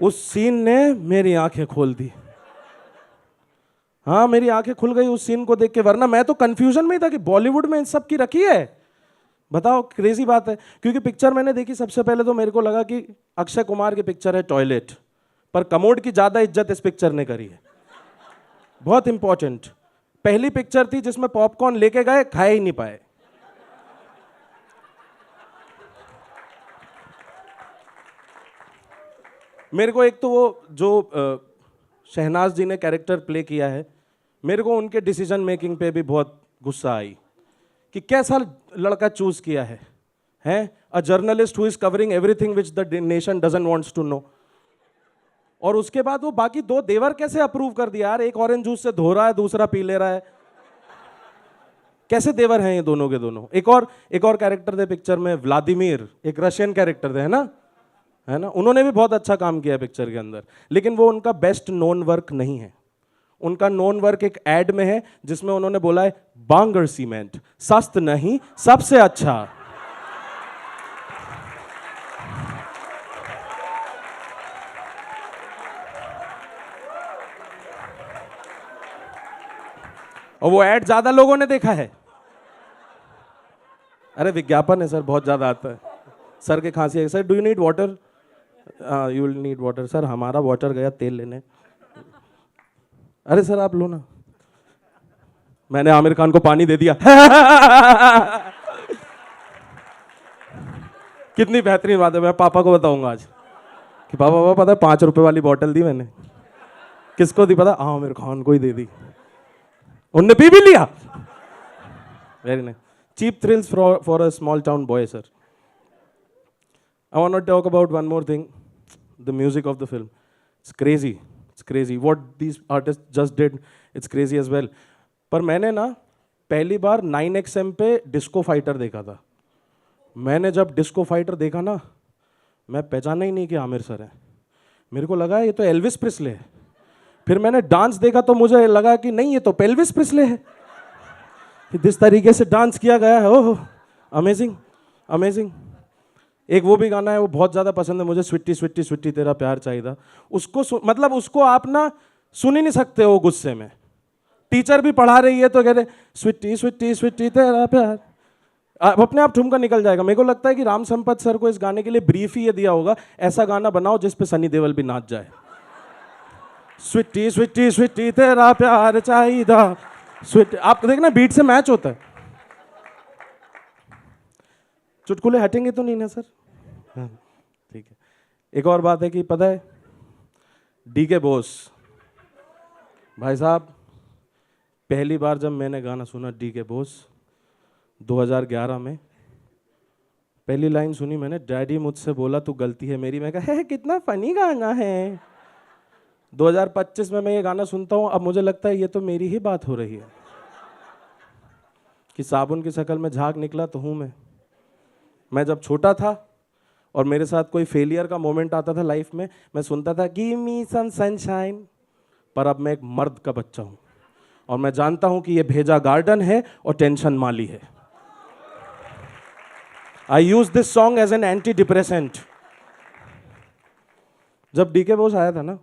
उस सीन ने मेरी आंखें खोल दी। हाँ, मेरी आंखें खुल गई उस सीन को देख के, वरना मैं तो कंफ्यूजन में ही था कि बॉलीवुड में इन सब की रखी है। बताओ, क्रेजी बात है। क्योंकि पिक्चर मैंने देखी सबसे पहले तो मेरे को लगा कि अक्षय कुमार की पिक्चर है टॉयलेट, पर कमोड की ज्यादा इज्जत इस पिक्चर ने करी है। बहुत इंपॉर्टेंट पहली पिक्चर थी जिसमें पॉपकॉर्न लेके गए, खाए ही नहीं पाए। मेरे को एक तो वो जो शहनाज जी ने कैरेक्टर प्ले किया है, मेरे को उनके डिसीजन मेकिंग पे भी बहुत गुस्सा आई कि कैसा लड़का चूज किया है a journalist who is covering everything which the nation doesn't wants to know. और उसके बाद वो बाकी दो देवर कैसे अप्रूव कर दिया यार, एक ऑरेंज जूस से धो रहा है, दूसरा पी ले रहा है। कैसे देवर हैं ये दोनों के दोनों। एक और कैरेक्टर थे पिक्चर में, व्लादिमीर, एक रशियन कैरेक्टर थे, है ना। उन्होंने भी बहुत अच्छा काम किया पिक्चर के अंदर, लेकिन वो उनका बेस्ट नोन वर्क नहीं है। उनका नोन वर्क एक एड में है जिसमें उन्होंने बोला है बांगर सीमेंट सस्त नहीं सबसे अच्छा। और वो एड ज्यादा लोगों ने देखा है। अरे विज्ञापन है सर, बहुत ज्यादा आता है। सर के खांसी है, sir do you need water, you will need water. Sir हमारा वाटर गया तेल लेने। अरे सर आप लो ना। मैंने आमिर खान को पानी दे दिया। कितनी बेहतरीन बात है। मैं पापा को बताऊंगा आज कि पापा पता है 5 रुपए वाली बोतल दी मैंने। किसको दी पता? आमिर खान को ही दे दी। उनने पी भी लिया। Very nice. Cheap thrills for a small town boy sir. I want to talk about one more thing, the music of the film. It's crazy. It's crazy. What these artists just did, it's crazy as well. पर मैंने ना पहली बार 9XM पे डिस्को फाइटर देखा था। मैंने जब डिस्को फाइटर देखा ना, मैं पहचाना ही नहीं कि आमिर सर है। मेरे को लगा ये तो एल्विस प्रिस्ले है। फिर मैंने डांस देखा तो मुझे लगा कि नहीं ये तो पेल्विस प्रिस्ले है। जिस तरीके से डांस किया गया है, ओह अमेजिंग अमेजिंग। एक वो भी गाना है, वो बहुत ज़्यादा पसंद है मुझे, स्वीटी स्वीटी स्वीटी तेरा प्यार चाहिए। उसको मतलब उसको आप ना सुन ही नहीं सकते हो गुस्से में। टीचर भी पढ़ा रही है तो कह रहे स्वीटी स्वीटी स्वीटी तेरा प्यार, अपने आप ठुमका निकल जाएगा। मेरे को लगता है कि राम संपत सर को इस गाने के लिए ब्रीफ ही ये दिया होगा, ऐसा गाना बनाओ जिस पे सनी देओल भी नाच जाए। स्वीटी स्वीटी स्वीटी तेरा प्यार चाहिए स्वीटी। आप देखना बीट से मैच होता है। चुटकुले हटेंगे तो नहीं ना सर? ठीक है। एक और बात है कि पता है डीके बोस भाई साहब, पहली बार जब मैंने गाना सुना डीके बोस 2011 में, पहली लाइन सुनी मैंने, डैडी मुझसे बोला तू गलती है मेरी। मैं कहा कितना फनी गाना है। 2025 में मैं ये गाना सुनता हूँ, अब मुझे लगता है ये तो मेरी ही बात हो रही है कि साबुन की शक्ल में झाग निकला तो हूँ मैं जब छोटा था और मेरे साथ कोई फेलियर का मोमेंट आता था लाइफ में, मैं सुनता था गिव मी सम सनशाइन। पर अब मैं एक मर्द का बच्चा हूं और मैं जानता हूं कि ये भेजा गार्डन है और टेंशन माली है। I use this song as an antidepressant. जब डीके बोस आया था ना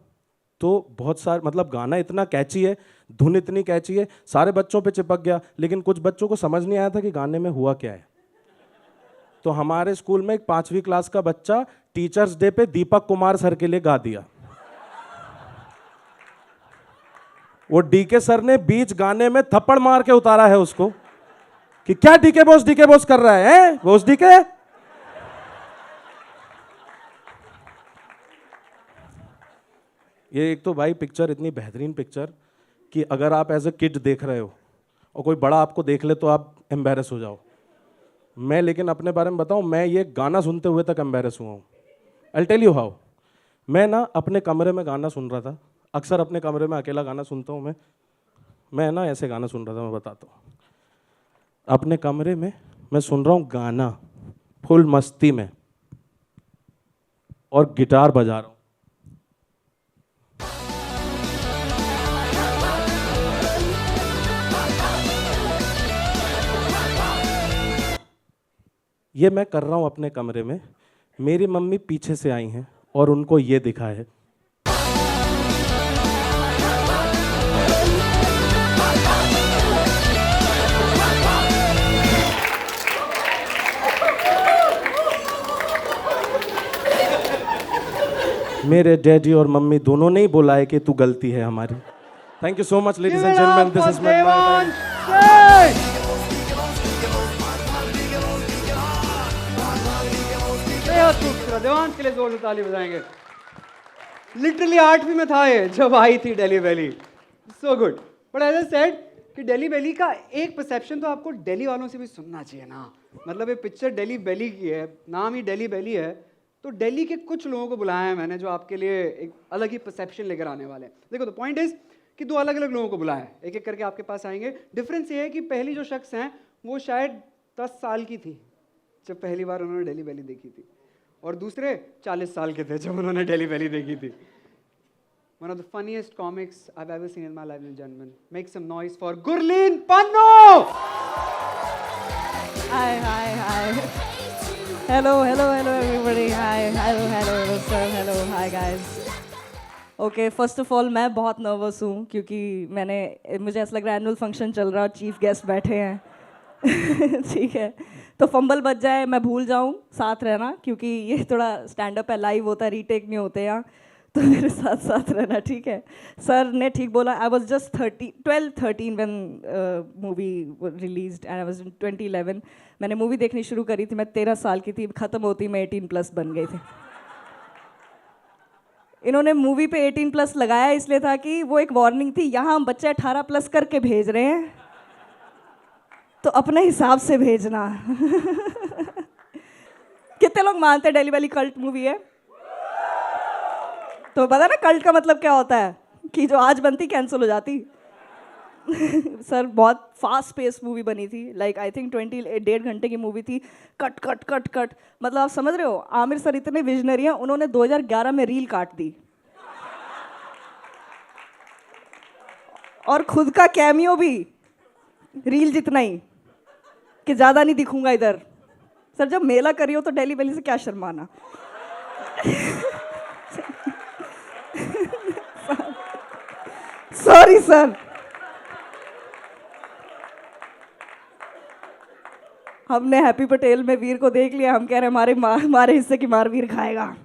तो बहुत सारे मतलब गाना इतना कैची है, धुन इतनी कैची है, सारे बच्चों पे चिपक गया। लेकिन कुछ बच्चों को समझ नहीं आया था कि गाने में हुआ क्या है। तो हमारे स्कूल में एक 5वीं क्लास का बच्चा टीचर्स डे पे दीपक कुमार सर के लिए गा दिया। वो डीके सर ने बीच गाने में थप्पड़ मार के उतारा है उसको कि क्या डीके बॉस कर रहा है बोस डीके। ये एक तो भाई पिक्चर इतनी बेहतरीन पिक्चर कि अगर आप एज अ किड देख रहे हो और कोई बड़ा आपको देख ले तो आप एम्बेरस हो जाओ। मैं लेकिन अपने बारे में बताऊं, मैं ये गाना सुनते हुए तक एम्बेरस हुआ हूँ। I tell you how. मैं ना अपने कमरे में गाना सुन रहा था, अक्सर अपने कमरे में अकेला गाना सुनता हूँ मैं ना ऐसे गाना सुन रहा था, मैं बताता हूँ। अपने कमरे में मैं सुन रहा हूँ गाना फुल मस्ती में और गिटार बजा रहा हूँ। ये मैं कर रहा हूँ अपने कमरे में, मेरी मम्मी पीछे से आई हैं और उनको ये दिखा है। मेरे डैडी और मम्मी दोनों ने ही बोला है कि तू गलती है हमारी। Thank you so much ladies and gentleman, this is my Devansh के लिए जोर से ताली बजाएंगे। लिटरली 8वीं में था ये जब आई थी Delhi Belly. So good. But as I said कि दिल्ली वैली का एक परसेप्शन तो आपको दिल्ली वालों से भी सुनना चाहिए ना। मतलब ये पिक्चर दिल्ली वैली की है, नाम ही दिल्ली वैली है, तो दिल्ली के कुछ लोगों को बुलाया है मैंने जो आपके लिए एक अलग ही परसेप्शन लेकर आने वाले हैं। देखो, द पॉइंट इज कि 2 अलग अलग लोगों को बुलाया है, एक एक करके आपके पास आएंगे। डिफरेंस ये है कि पहली जो शख्स हैं वो शायद 10 साल की थी जब पहली बार उन्होंने दिल्ली वैली देखी थी, और दूसरे 40 साल के थे जब उन्होंने दिल्ली वैली देखी थी। One of the funniest comics I've ever seen in my life, ladies and gentlemen. Make some noise for Gurleen Pannu! Hi. Hello everybody. Hello sir. Hello, hi guys. Okay, first of all मैं बहुत नर्वस हूँ क्योंकि मुझे ऐसा लग रहा है एनुअल फंक्शन चल रहा है, चीफ गेस्ट बैठे हैं। ठीक है, तो फंबल बच जाए, मैं भूल जाऊँ, साथ रहना, क्योंकि ये थोड़ा स्टैंड अप है, लाइव होता है, रीटेक नहीं होते यहाँ, तो मेरे साथ साथ रहना, ठीक है। सर ने ठीक बोला, I was just 12-13 when movie released and I was इन 2011। मैंने मूवी देखनी शुरू करी थी, मैं 13 साल की थी, ख़त्म होती मैं 18+ बन गई थी। इन्होंने मूवी पे 18+ लगाया इसलिए था कि वो एक वार्निंग थी, यहाँ हम बच्चे 18+ करके भेज रहे हैं, तो अपने हिसाब से भेजना। कितने लोग मानते हैं दिल्ली वैली कल्ट मूवी है? तो पता ना कल्ट का मतलब क्या होता है, कि जो आज बनती कैंसिल हो जाती। सर बहुत फास्ट पेस मूवी बनी थी, लाइक आई थिंक 1.5 घंटे की मूवी थी, कट कट कट कट, मतलब आप समझ रहे हो, आमिर सर इतने विजनरी हैं, उन्होंने 2011 में रील काट दी और खुद का कैमियो भी रील जितना ही, कि ज़्यादा नहीं दिखूंगा इधर। सर जब मेला करी हो तो दिल्ली वैली से क्या शर्माना। सॉरी सर, हमने हैप्पी पटेल में वीर को देख लिया, हम कह रहे हमारे हिस्से की मार वीर खाएगा।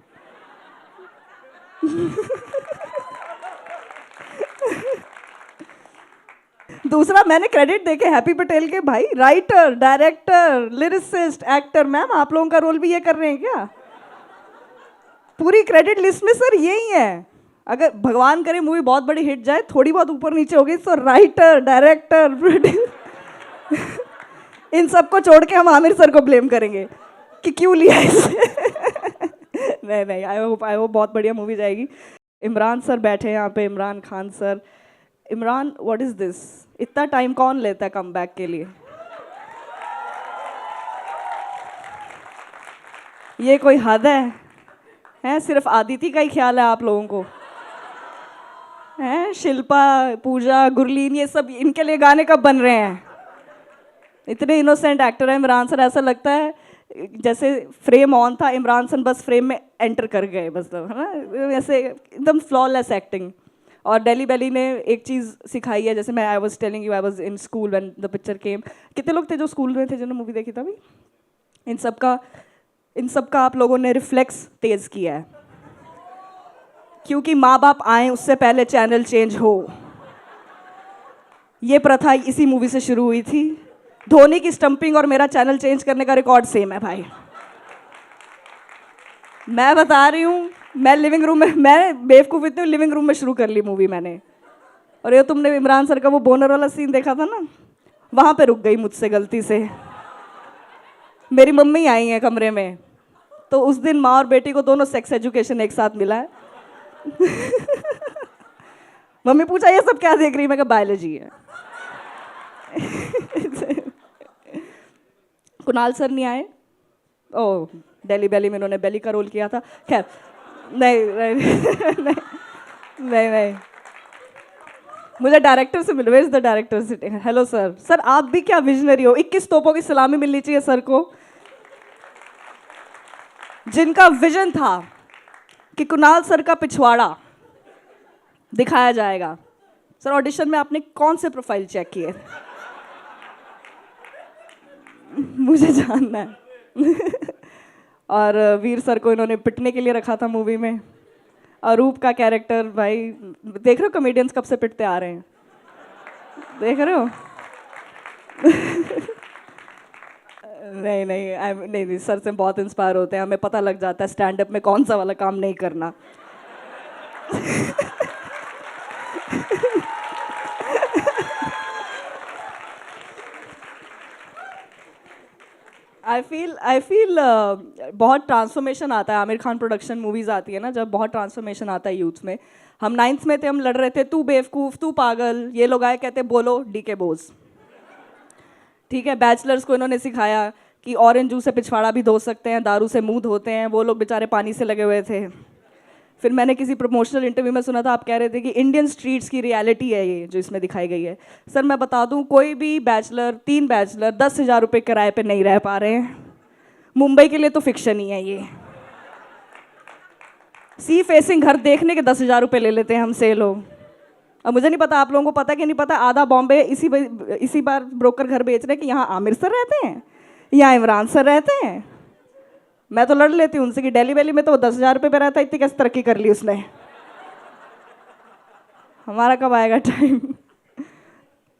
दूसरा मैंने क्रेडिट देखे हैप्पी पटेल के, भाई writer, director, lyricist, actor, ma'am आप लोगों का रोल भी ये कर रहे हैं क्या? पूरी क्रेडिट लिस्ट में सर यही है। अगर भगवान करे मूवी बहुत बड़ी हिट जाए, थोड़ी बहुत ऊपर नीचे हो गई, तो राइटर, डायरेक्टर, प्रोड्यूसर, इन सबको छोड़ के हम आमिर सर को ब्लेम करेंगे कि क्यों लिया इसे। नहीं, आई होप बहुत बढ़िया मूवी जाएगी। इमरान सर बैठे हैं यहाँ पे, Imran Khan sir. Imran, what is this? इतना टाइम कौन लेता है कम बैक के लिए? ये कोई हद है? सिर्फ आदिति का ही ख्याल है आप लोगों को? हैं शिल्पा, पूजा, गुरलीन, ये सब इनके लिए गाने कब बन रहे हैं? इतने इनोसेंट एक्टर है इमरान सर, ऐसा लगता है जैसे फ्रेम ऑन था, इमरान सर बस फ्रेम में एंटर कर गए, मतलब है ना, वैसे एकदम फ्लॉलेस एक्टिंग। और दिल्ली वैली ने एक चीज़ सिखाई है, जैसे मैं I was telling you, I was in school when the picture came. कितने लोग थे जो स्कूल में थे जिन्होंने मूवी देखी था? अभी इन सब का आप लोगों ने रिफ्लेक्स तेज़ किया है, क्योंकि माँ बाप आए उससे पहले चैनल चेंज हो। ये प्रथा इसी मूवी से शुरू हुई थी। धोनी की स्टंपिंग और मेरा चैनल चेंज करने का रिकॉर्ड सेम है भाई। मैं बता रही हूँ मैं लिविंग रूम में, मैं बेवकूफ़ इतनी हूँ, लिविंग रूम में शुरू कर ली मूवी मैंने। और ये तुमने इमरान सर का वो बोनर वाला सीन देखा था ना, वहाँ पे रुक गई मुझसे गलती से। मेरी मम्मी आई हैं कमरे में, तो उस दिन माँ और बेटी को दोनों सेक्स एजुकेशन एक साथ मिला है। मम्मी पूछा ये सब क्या देख रही, मैं कहा बायोलॉजी है। कुणाल सर नहीं आए, ओ दिल्ली बैली में उन्होंने बेली का रोल किया था। खैर नहीं नहीं नहीं, नहीं नहीं, मुझे डायरेक्टर से मिलो। Is the director sitting? Hello sir. Sir आप भी क्या विजनरी हो, 21 तोपों की सलामी मिलनी चाहिए सर को, जिनका विजन था कि कुणाल सर का पिछवाड़ा दिखाया जाएगा। सर ऑडिशन में आपने कौन से प्रोफाइल चेक किए? मुझे जानना है। और वीर सर को इन्होंने पिटने के लिए रखा था मूवी में। अरूप का कैरेक्टर, भाई देख रहे हो कॉमेडियंस कब से पिटते आ रहे हैं, देख रहे हो? नहीं नहीं, नहीं सर से बहुत इंस्पायर होते हैं, हमें पता लग जाता है स्टैंड अप में कौन सा वाला काम नहीं करना। आई फील बहुत ट्रांसफॉर्मेशन आता है। आमिर खान प्रोडक्शन मूवीज़ आती है ना, जब बहुत ट्रांसफॉर्मेशन आता है यूथ में। हम 9th में थे, हम लड़ रहे थे तू बेवकूफ़ तू पागल, ये लोग आए कहते बोलो डीके बोस। ठीक है, बैचलर्स को इन्होंने सिखाया कि ऑरेंज जूस से पिछवाड़ा भी धो सकते हैं, दारू से मुंह धोते हैं, वो लोग बेचारे पानी से लगे हुए थे। फिर मैंने किसी प्रमोशनल इंटरव्यू में सुना था, आप कह रहे थे कि इंडियन स्ट्रीट्स की रियलिटी है ये जो इसमें दिखाई गई है। सर मैं बता दूं, कोई भी बैचलर, 3 बैचलर 10,000 रुपये किराए पे नहीं रह पा रहे हैं। मुंबई के लिए तो फिक्शन ही है ये। सी फेसिंग घर देखने के 10,000 रुपये ले लेते हैं हमसे लोग। अब मुझे नहीं पता आप लोगों को पता कि नहीं पता, आधा बॉम्बे इसी बार ब्रोकर घर बेच रहे हैं कि यहाँ आमिर सर रहते हैं, यहाँ इमरान सर रहते हैं। मैं तो लड़ लेती हूँ उनसे कि दिल्ली वैली में तो 10,000 रुपये पे रहता है, इतनी कैसे तरक्की कर ली उसने। हमारा कब आएगा time?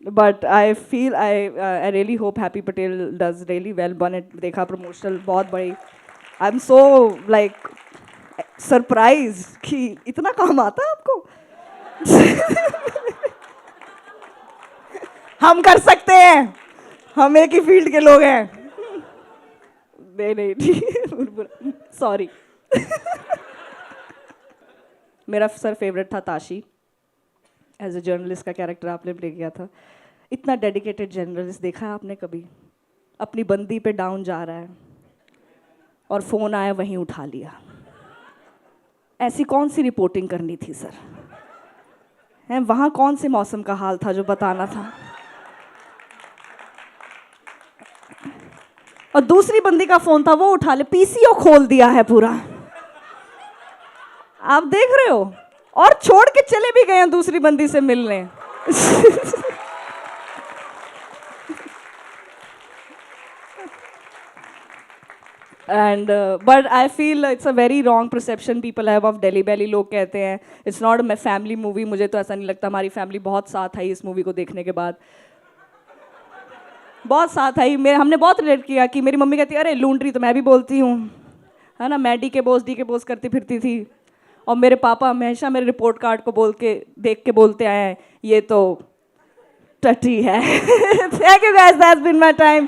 But I feel I really hope happy Patel does really well. बन इट देखा प्रमोशनल, बहुत बड़ी। I am so like surprise कि इतना काम आता है आपको। हम कर सकते हैं, हम एक ही फील्ड के लोग हैं। नहीं सॉरी। मेरा सर फेवरेट था ताशी, एज ए जर्नलिस्ट का कैरेक्टर आपने प्ले किया था। इतना डेडिकेटेड जर्नलिस्ट देखा है आपने कभी? अपनी बंदी पे डाउन जा रहा है और फ़ोन आया वहीं उठा लिया। ऐसी कौन सी रिपोर्टिंग करनी थी सर? हैं वहाँ कौन से मौसम का हाल था जो बताना था? और दूसरी बंदी का फ़ोन था, वो उठा ले, पीसीओ खोल दिया है पूरा। आप देख रहे हो, और छोड़ के चले भी गए हैं दूसरी बंदी से मिलने। And but I feel it's a very wrong perception people have of Delhi Belly. लोग कहते हैं it's not a family movie. मुझे तो ऐसा नहीं लगता, हमारी फैमिली बहुत साथ आई इस मूवी को देखने के बाद, बहुत साथ आई। हमने बहुत रिलेट किया कि मेरी मम्मी कहती है अरे लूंड्री तो मैं भी बोलती हूँ, है ना, मैं डी के बोस करती फिरती थी। और मेरे पापा हमेशा मेरे रिपोर्ट कार्ड को देख के बोलते आए हैं ये तो टटी है। Thank you guys, that's been my time.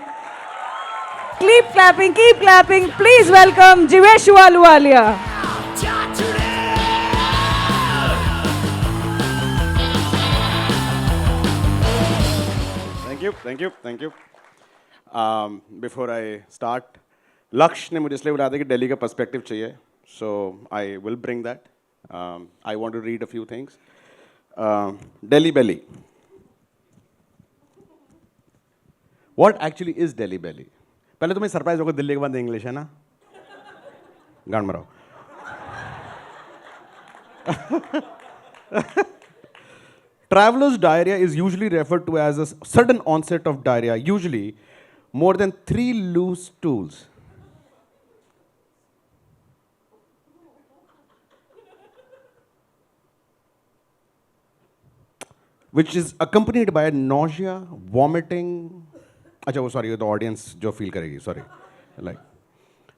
Keep clapping, please welcome Jeevesh Ahluwalia. Thank you. Before I start, Lakshya ने मुझे इसलिए बुलाया था कि दिल्ली का पर्सपेक्टिव चाहिए, so I will bring that. I want to read a few things. Delhi Belly, what actually is Delhi Belly? पहले तुम्हें सरप्राइज होगा, दिल्ली के बाद इंग्लिश है ना, गांड मराओ। Traveler's diarrhea is usually referred to as a sudden onset of diarrhea, usually more than 3 loose stools. Which is accompanied by nausea, vomiting. अच्छा वो sorry, the audience जो feel करेगी, sorry. Like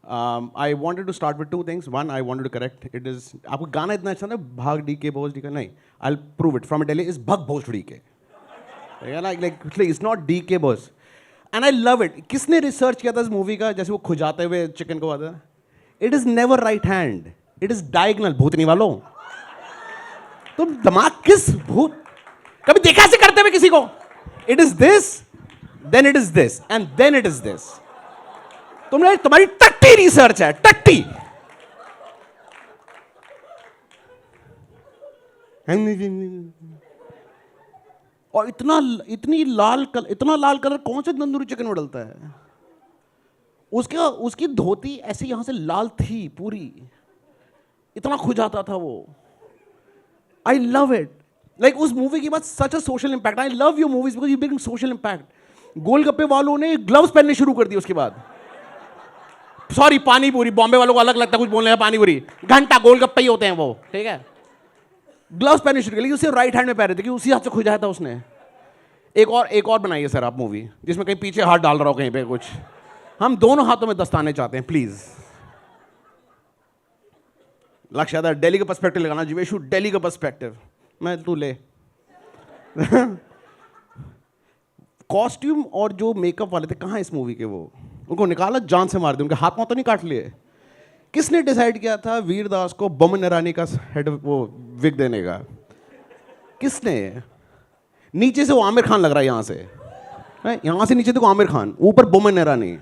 I wanted to start with two things. One, I wanted to correct. It is आपको गाना इतना अच्छा ना भाग डी के भोज डी का नहीं. I'll prove it. From Delhi is भग भोज डी के. Like it's not डी के भोज. And I love it. किसने रिसर्च किया था इस मूवी का जैसे वो खुजाते हुए चिकन को आता है? It is never right hand. It is diagonal. भूतनी वालों. तुम दिमाग किस भूत कभी देखा ऐसे करते हुए किसी को? It is this, then it is this, and then it is this. तुम्हारी टट्टी रिसर्च है, टट्टी. और इतना लाल कलर कौन से तंदूरी चिकन में डलता है? उसकी धोती ऐसे यहां से लाल थी पूरी. इतना खुजाता था वो. I love it. Like उस मूवी के बाद such a social impact. I love your movies because you bring social impact. गोलगप्पे वालों ने ग्लव्स पहनने शुरू कर दिए उसके बाद. सॉरी पानी पूरी बॉम्बे वालों को अलग लगता है कुछ बोलने का. पानी पूरी घंटा गोलगप्पे ही होते हैं वो. ठीक है. ग्लव्स पहनने शुरू कर लेकिन उसे राइट हैंड में पहन रहे थे कि उसी हाथ से खुजाया था उसने. एक और बनाइए सर आप मूवी जिसमें कहीं पीछे हाथ डाल रहा हो कहीं पे कुछ. हम दोनों हाथों में दस्ताने चाहते हैं प्लीज. लक्ष्य यादव दिल्ली का पर्सपेक्टिव लगाना. जीवेशु दिल्ली का पर्सपेक्टिव. मैं तू ले. कॉस्ट्यूम और जो मेकअप वाले थे कहाँ इस मूवी के? वो उनको निकाला जान से मार दिया. उनके हाथ में तो नहीं काट लिए. किसने डिसाइड किया था वीरदास को बोमन ईरानी का हेड वो विग देने का? किसने? नीचे से वो आमिर खान लग रहा है यहां से. यहां से नीचे देखो आमिर खान, ऊपर बोमन ईरानी.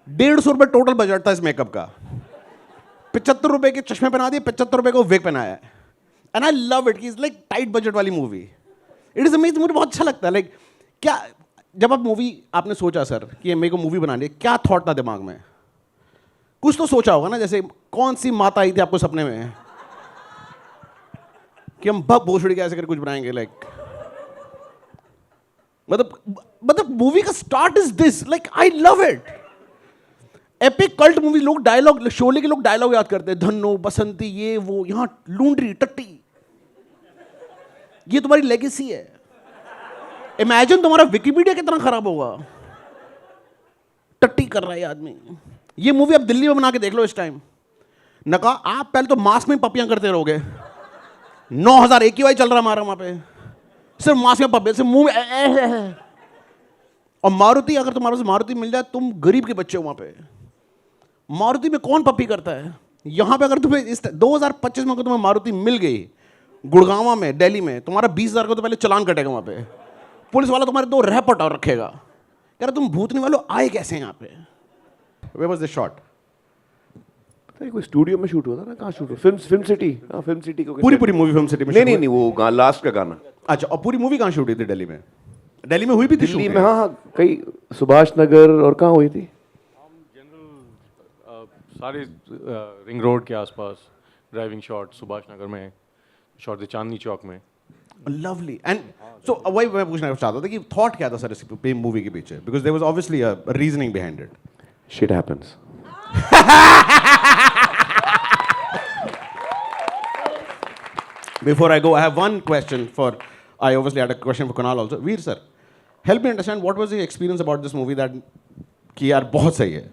150 रुपए टोटल बजट था इस मेकअप का. 75 रुपए के चश्मे पहना दिए, 75 रुपए को विग पहनाया. And I love it. Is like tight budget वाली मूवी. It is amazing. मुझे बहुत अच्छा लगता है. लाइक क्या जब आप मूवी आपने सोचा सर कि मेरे को मूवी बनानी है, क्या थॉट था दिमाग में? कुछ तो सोचा होगा ना. जैसे कौन सी माता आई थी आपको सपने में कि हम भग भोसड़ी के ऐसे कर कुछ बनाएंगे? लाइक मतलब मूवी का start is this. Like I love it. Epic cult movie. लोग डायलॉग, शोले के लोग डायलॉग याद करते हैं. धन्नो बसंती ये वो. यहां लूंडरी टट्टी. ये तुम्हारी लेगेसी है. इमेजिन तुम्हारा विकिपीडिया कितना खराब होगा. टट्टी कर रहा है आदमी. ये मूवी आप दिल्ली में बना के देख लो इस टाइम. नका आप पहले तो मास्क में पपियां करते रहोगे. 9000 AQI चल रहा हमारा वहां पे. सिर्फ मास्क में पपियां, सिर्फ मुंह में. और मारुति, अगर तुम्हारे पास मारुति मिल जाए, तुम गरीब के बच्चे हो वहां पे. मारुति में कौन पप्पी करता है? यहां पे अगर तुम्हें इस 2025 में अगर तुम्हें मारुति मिल गई गुड़गांव में, दिल्ली में, तुम्हारा 20,000 का तो पहले चलान कटेगा वहां पे. पुलिस वाला तुम्हारे 2 रैपट और रखेगा. कह रहे तुम भूतनी वालों आए कैसे यहाँ पे? Where was this shot? पता नहीं कोई स्टूडियो में शूट हुआ था ना. कहाँ शूट हुआ? Film city. हाँ फिल्म सिटी को. पूरी मूवी फिल्म सिटी में? नहीं वो लास्ट का गाना. अच्छा. और पूरी मूवी कहाँ शूट हुई थी? दिल्ली में. दिल्ली में हुई भी थी दिल्ली में. हाँ कई सुभाष नगर और कहाँ हुई थी? सारे रिंग रोड के आसपास ड्राइविंग शॉट. सुभाष नगर में शॉट थे, चांदनी चौक में. लवली. एंड सो वही मैं पूछना चाहता था कि थॉट क्या था सर इस मूवी के पीछे? Because there was obviously a reasoning behind it. Shit happens. Before I go, I have one question for. I obviously had a question for Kunal also. Veer sir, help me understand what was the experience about this movie that कि यार बहुत सही है.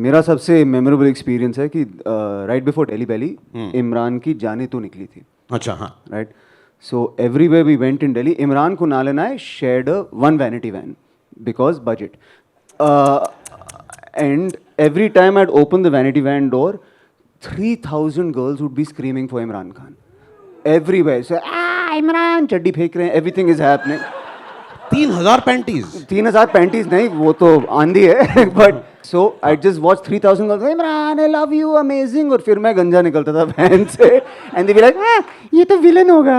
मेरा सबसे मेमोरेबल एक्सपीरियंस है कि right before Delhi Belly Imran की जाने तो निकली थी. अच्छा. हाँ. Right. So everywhere we went in Delhi, Imran, Kunal and I shared one vanity van because budget. And every time I'd open the vanity van door, 3,000 girls would be screaming for Imran Khan. Everywhere. So, Imran, चड्डी फेंक रहे हैं. Everything is happening. 3,000 panties. 3,000 panties नहीं, वो तो आंधी है. But so I just watched 3,000 girls. Imran, I love you, amazing. और फिर मैं गंजा निकलता था वैन से. And they be like, ये तो विलन होगा.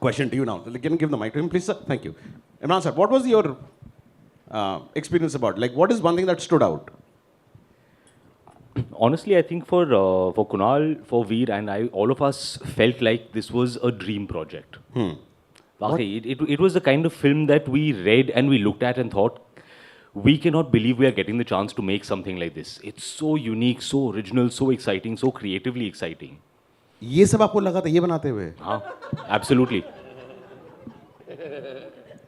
Question to you now. Can you give the mic to him, please, sir? Thank you. Imran sir, what was your experience about? Like, what is one thing that stood out? Honestly, I think for Kunal, for Veer, and I, all of us felt like this was a dream project. Okay, it was the kind of film that we read and we looked at and thought, we cannot believe we are getting the chance to make something like this. It's so unique, so original, so exciting, so creatively exciting. ये सब आपको लगा था ये बनाते हुए? हाँ, absolutely.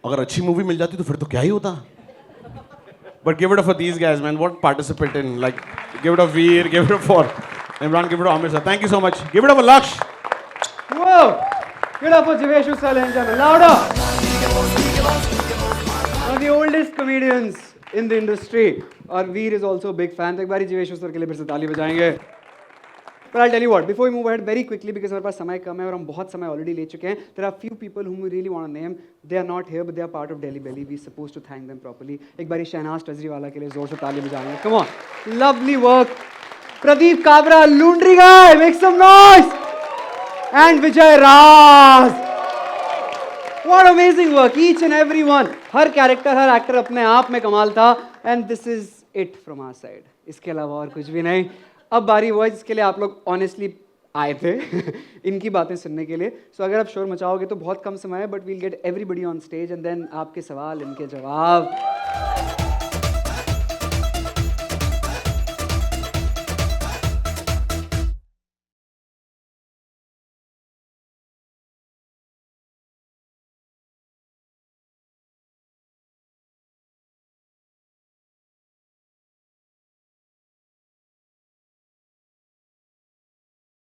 अगर अच्छी मूवी मिल जाती तो फिर तो क्या ही होता. But give it up for these guys, man. What participate in? Like, give it up Veer, give it up for Imran, give it up Amir sir. Thank you so much. Give it up for Laksh. Whoa! Give it up for Jiveshu sir, ladies and gentlemen. Louder! One of the oldest comedians in the industry. और Veer is also a big fan. तो एक बारी Jiveshu sir के लिए फिर से ताली बजाएंगे. But I'll tell you what, before we move ahead very quickly, because हमारे पास समय कम है और हम बहुत समय already ले चुके हैं. There are few people whom we really want to name. They are not here, but they are part of Delhi Belly. We are supposed to thank them properly. एक बारी शहनाज टजरीवाला के लिए जोर से ताली बजाएंगे. Come on, lovely work. Pradeep Kabra, Laundry Guy, make some noise. And Vijay Raj. What amazing work, each and every one. Her character, her actor अपने आप में कमाल था. And this is it from our side. इसके अलावा और कुछ भी नहीं. अब बारी हुआ है जिसके लिए आप लोग ऑनेस्टली आए थे इनकी बातें सुनने के लिए. सो अगर आप शोर मचाओगे तो बहुत कम समय है, but we'll get everybody on stage and then आपके सवाल, इनके जवाब.